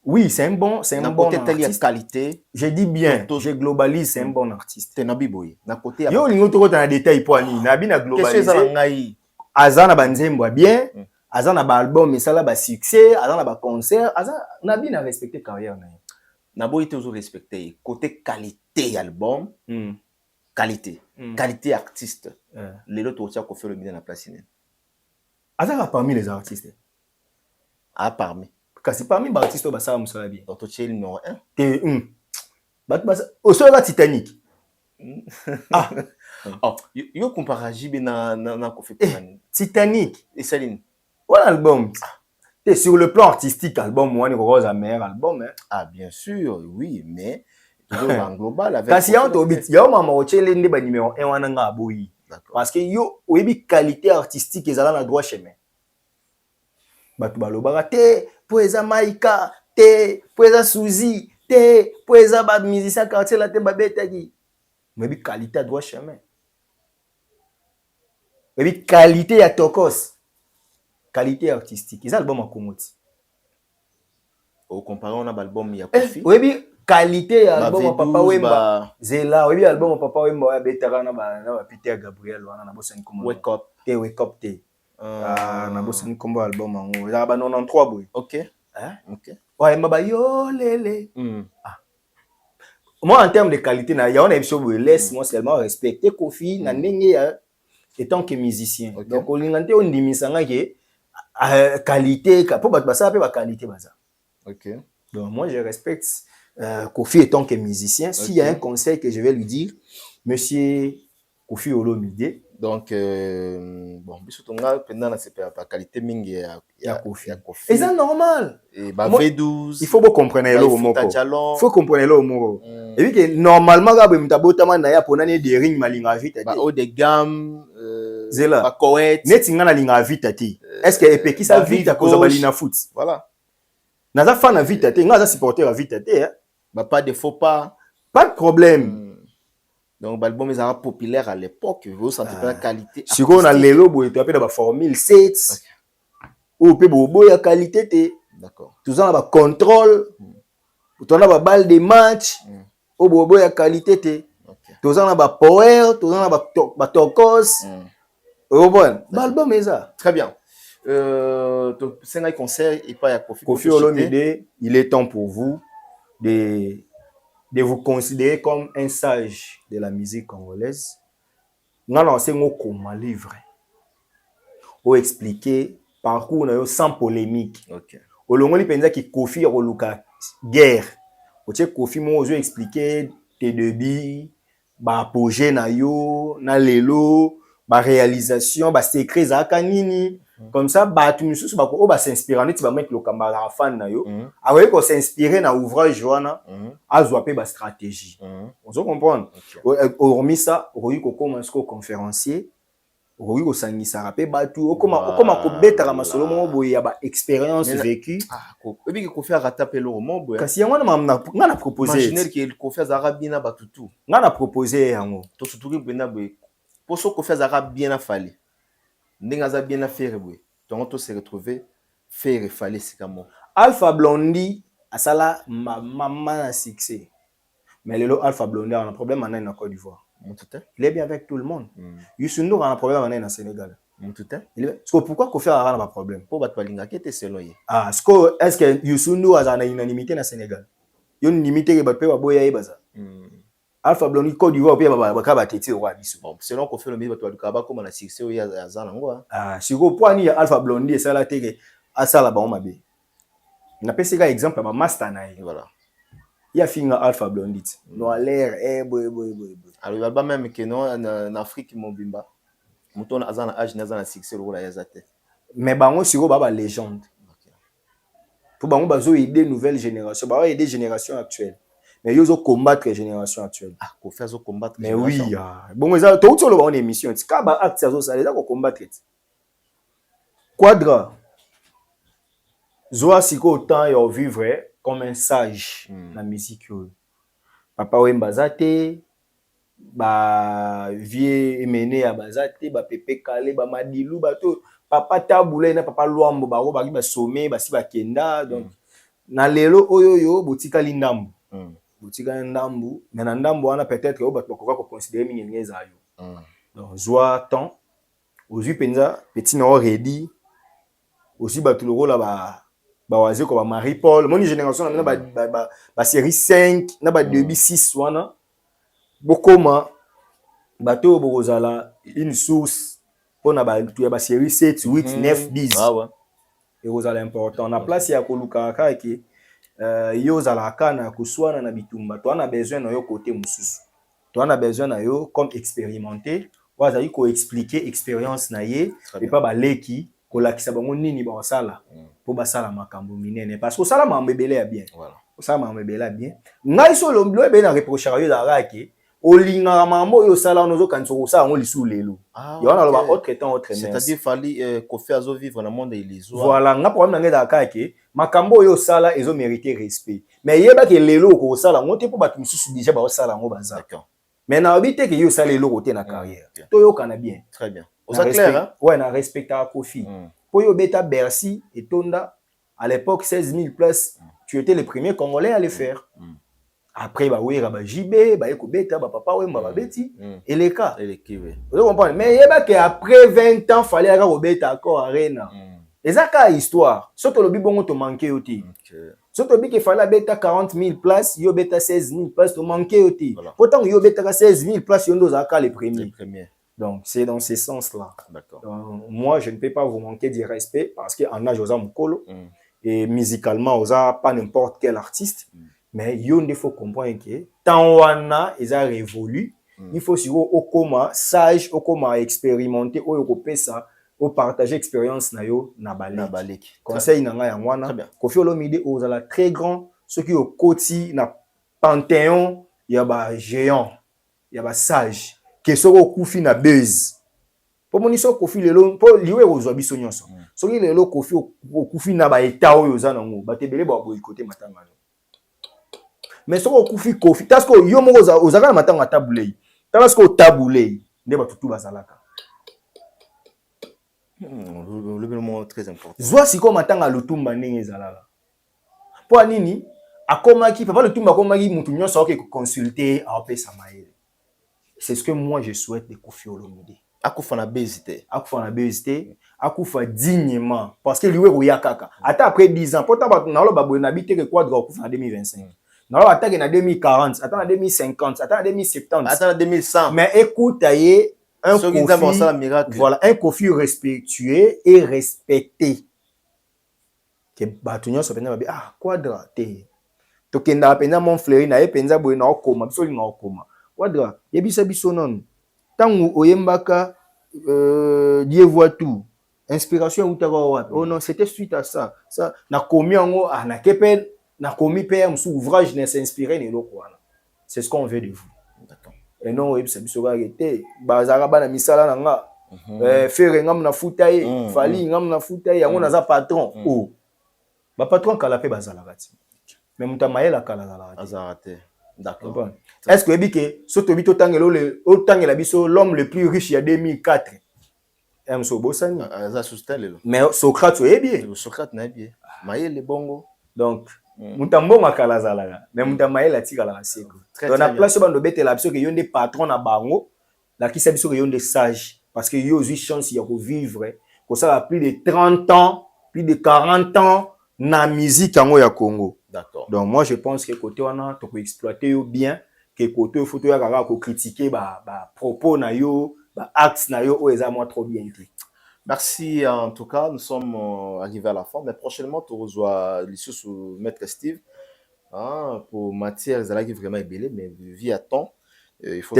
Oui, c'est un bon artiste. Qualité. Je dis bien, je globalise, c'est un bon artiste. C'est Nabiboy. Na côté yo lingo to na détail pour ani, na bina globaliser. Azana Banzembo bien, azana ba album mais ça là ba succès, azana ba concert, azana na bina respecter carrière na. Nabo était toujours respecté côté qualité album qualité qualité artiste les autres aussi qu'on fait le milieu dans la place azaka parmi les artistes parmi kasi parmi les artistes ba ça musala bien donc tu es numéro 1 te bat au sol la Titanic oh yo compare JB na ko fait Titanic et Céline voilà album. Et sur le plan artistique, album, moi, Rose a meilleur album. Hein. Ah, bien sûr, oui, mais en global, avec. Parce qu'il y a un tobit, il y a un moment où tu es numéro 1 en Angaboui. Parce que yo, oui, qualité artistique, ils ont le droit chemin. Batu balobara te, pour eza Maïka, te, pour eza Suzy, te, pour eza ba musicien quartier la te babeta qui. Mais qualité à droit chemin. Mais qualité à Tokos. Qualité artistique. Ils ont l'album à Komoti. Au comparé, on a l'album il y a Kofi. Oui, qualité album à Papa Wemba. Zela, oui, album à Papa Wemba, Betarana, Peter Gabriel, on a bossé comme Wake Up. Wake Up, on a bossé comme album en haut. Il y a 93 boy. OK. OK. Ouais, Mba yo lele. Moi, en termes de qualité, il y a un épisode laisse-moi seulement respecter Kofi, étant que musicien. Donc, on dit misanga que qualité pour battre ça peut qualité baza. OK. Donc moi je respecte Kofi étant que musicien. S'il y a un conseil que je vais lui dire, monsieur Koffi Olomide. Donc, bon, bisotonga pendant la qualité mingi ya Koffi. Koffi. Et c'est normal. Et bah V12. Il faut bien comprendre le moko. Il faut comprendre le moko. Et puis que normalement ga be mtabota na ya ponani de ring malinga vite. Bah haut de gamme zela. Ba correct. Netinga na linga vite ti. Est-ce que epeki sa vite ko za balina foot? Voilà. Naza fan na vite ti, nga za supporter à vite ti hein. Bah pas de faux pas. Pas de problème. Donc, l'album est populaire à l'époque. Vous sentez pas la qualité. Si on a l'élo, vous avez la formule 7. Ou peut bobo la qualité. D'accord. Tout ça, on a contrôle. Tout ça, on a balle de match. Ou bobo la qualité. Tout ça, on a power. Tout ça, on a tokos. Bon, l'album est ça. Très bien. C'est un concert et pas à Koffi Olomide, il est temps pour vous de vous considérer comme un sage de la musique congolaise. Nous allons lancer un livre pour expliquer parcours sans polémique. Au long de l'année, qui Koffi a guerre. Koffi m'a expliqué tes débuts, apogée na yo, na lelo, réalisation, secret za kanini. Comme ça, tout le monde va s'inspirer. On va mettre le camarade fan na yo. Après qu'on s'inspire dans l'ouvrage joana, à zoaper ba stratégie. On se comprend. Hormis ça, on va commencer au conférencier. On va s'angisa rapé batu. Comme on bête à masolo mo y a ba expérience vécue. Et puis qu'on fait rattraper le roman boy. Kasi yango na proposé. Imaginez que qu'on fait arabina batutu. Na proposé yango. To surtout que bena boy. Pour ce qu'on fait arabien a fallu. N'engaza bien à faire boy. Donc on se retrouver faire et fallait c'est comme Alpha Blondy a ça là maman a succès. Mais le Alpha Blondy a un problème en Côte d'Ivoire. Il est bien avec tout le monde. Youssou N'Dour a un problème en Sénégal. Pourquoi qu'on fait un problème? Pour battre Balinga qui était selon lui. Ah, est-ce que Youssou N'Dour a une unanimité dans Sénégal? Il y a une unanimité qui va pas boya et baza. Alpha Blondy Côte d'Ivoire puis ba tete roi biso. Bon, selon qu'on fait le milieu de Kaba comme on a succès au Yazanango. Ah, si vous poignez Alpha Blondy et ça la tege à ça là ba on mabe. Na pese ka exemple ba master na voilà. Il y a finga Alpha Blondy. No l'air boy. Alors il va pas même que non en Afrique mon bimba. Mouton azana âge na succès le roi Yazate. Mais bango siko ba légende. Pour bango bazo aider nouvelle génération, ba aider génération actuelle. Mais ils ont combattre les générations actuelles. Ah, qu'on fait combattre. Mais oui, bon, ça, tout le monde émission. C'est quand bah acte ça, les gens combattre. Quadra. Zoa siko autant et vivre comme un sage la musique. Papa Wembazate, ba vie mené à Bazate, ba Pepe Kale, ba Madilou, ba tout. Papa Taboulé, na papa Luambo, ba sommet, ba si ba Kenda. Donc, na lelo oyoyo, botika lindambo. Botika ndambu mais na ndambu wana peut-être au bato ko considérer mingi za yo donc joie temps aujourd'hui penza petit na ready aussi bato le rôle ba waze ko ba Marie Paul mon génération na ba série 5 na ba début 6 wana bokoma bato bozala une source pona ba tu ya ba série 7 8 9 10 ah ouais et bozala important na place ya ko luka ka ki yo zalaka na kuswana na bitumba to ana besoin na yo côté mususu to ana besoin na yo comme expérimenter wazali ko expliquer expérience na ye et pas baleki ko lakisa bango nini ba sala po ba sala makambo minene parce que sala mambebele ya bien voilà sala mambebele ya bien ngai so lomlo e be na reprocher yo zaraki olinga mambo yo sala nozo kanso ko sala ngo lisu lelo yo na loba autre temps autre messe c'est-à-dire fallait qu'on fait azo vivre dans le monde illiso voilà nga problème na ngeza kake makambo yo sala ezo mériter respect mais yeba ke lelo ko sala ngo te po batu mususu déjà ba sala ngo baza d'accord mais na obité ke yo sala lelo côté na carrière to yo kana bien très bien ça clair hein ouais na respecta Koffi po yo beta Bercy et Tonda à l'époque 16 000 places tu étais le premier Congolais à le faire après ba wera ba JB ba eko beta ba papa wemba ba beti et les cas vous comprenez mais yeba que après 20 ans fallait aga beta encore arena et ça ka histoire surtout le bibongo to manquer oti surtout bi que fallait beta 40 000 places yo beta 16 000 places to manquer oti pourtant yo beta 16 000 places yo ndo za ka les premiers donc c'est dans ce sens là d'accord moi je ne peux pas vous manquer du respect parce que en âge oza mukolo et musicalement oza pas n'importe quel artiste mais il faut comprendre que tant wana ils a révolu Il faut sur au coma sage, au coma expérimenté, au pesa, au partager expérience na yo na balek. Conseil na nga ya mwana. Kofi Olomide ozala très grand, ceux qui au koti na panthéon ya ba géant, ya ba sage, que soko kufi na base. Po moniso kofi lelo po liwe ozwa biso nyonso. Soki lelo kofi okufi na ba état oyo za nango, batebele ba boyikote matanga. Mais soko okufi kofi, tasko yo moko ozaka na matanga tabulei. Tasko tabulei, nde batutu bazalaka. Le mot très important. Zwa siko matanga lutumba ndenge ezalaka. Po nini akomaki papa lutumba akomaki mutu nyonso oke consulter apesa maele. C'est ce que moi je souhaite de Kofi Olomide. Akufa na bezité. Akufa na bezité, akufa dignement parce que liwe koyakaka. Ata après 10 ans, pota ba na lo babwe na bité que quadra akufa na 2025. Na lo attaque na 2040, ata na 2050, ata na 2070, ata na 2100. Mais écoute, aye un Kofi, voilà, un Kofi respectueux et respecté. Que batunyo so pena ba quadra te. Tokenda pena mon fleury na e penza boye na okoma, biso li na okoma. Quadra, yebisa biso non. Tangu oyembaka Dieu voit tout. Inspiration utaka wapi. Oh non, c'était suite à ça. Ça na komi yango na kepe na komi pe msu ouvrage na s'inspirer ne loko wana. C'est ce qu'on veut de vous. D'accord. Et non yebisa biso ka été bazaka bana misala na nga. Faire ngam na futa ye, fali ngam na futa ye yango naza patron. Oh. Ba patron kala pe bazala kati. Mais muta mayela kala zala. Azarate. D'accord. Est-ce que Ebike, Sotobito Tangela Biso, l'homme le plus riche il y a 2004? Mais Socrate est bien. Socrate n'est bien. Maïe le bongo. Donc, Moutambo Makalazala, mais Moutamaï la tigala la seko. On a place de bête la biso que yon des patrons à Bango, la qui s'abiso que yon des sages. Parce que yon eu chance de vivre, que ça a plus de 30 ans, plus de 40 ans, na musique en Congo. D'accord. Donc moi je pense que côté on a to exploiter bien, que côté photo ya kaka ko critiquer ba propos na yo, ba actes na yo o ezama trop bien écrit. Merci en tout cas, nous sommes arrivés à la fin, mais prochainement tu reçois l'issue sous Maître Steve pour matière zalaki vraiment belé mais via temps il faut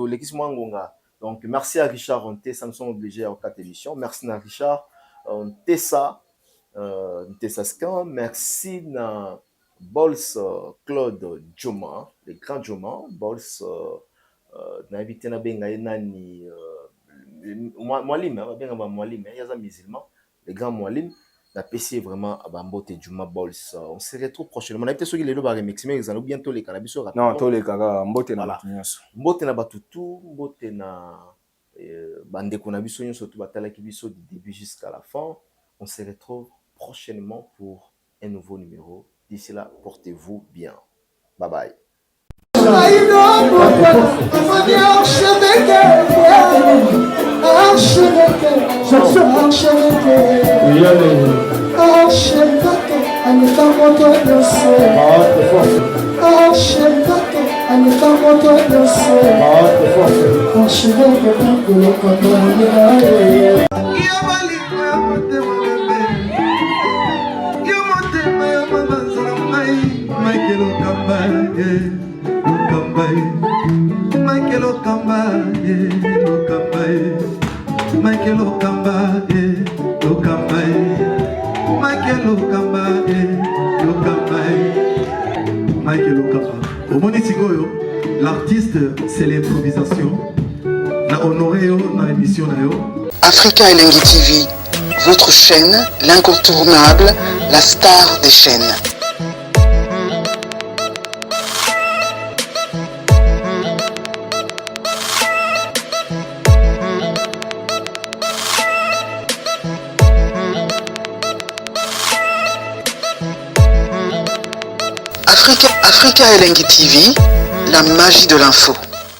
l'équipe Ngonga. Donc merci à Richard Onté, ça nous sommes obligés à 4 émissions. Merci à Richard Tessa Scan, merci à Bols Claude Joma, le grand Joma, Bols na invité na benga nani Mwalim, Mwalim, il y a des musulmans, le grand Mwalim, na PC vraiment à Bambote Juma Bols. On se retrouve prochainement. On a peut-être ceux qui les lobes remixer, mais ils allont bientôt les cannabis. Non, tous les cagas, Mbote na Mbote na Batutu, Mbote na Bande Konabiso, surtout Batala Kibiso du début jusqu'à la fin. On se retrouve prochainement pour un nouveau numéro. D'ici là, portez-vous bien. Bye bye. L'artiste, c'est l'improvisation. La honoré dans l'émission. Africa Elengi TV, votre chaîne, l'incontournable, la star des chaînes. Africa Elengi TV, la magie de l'info.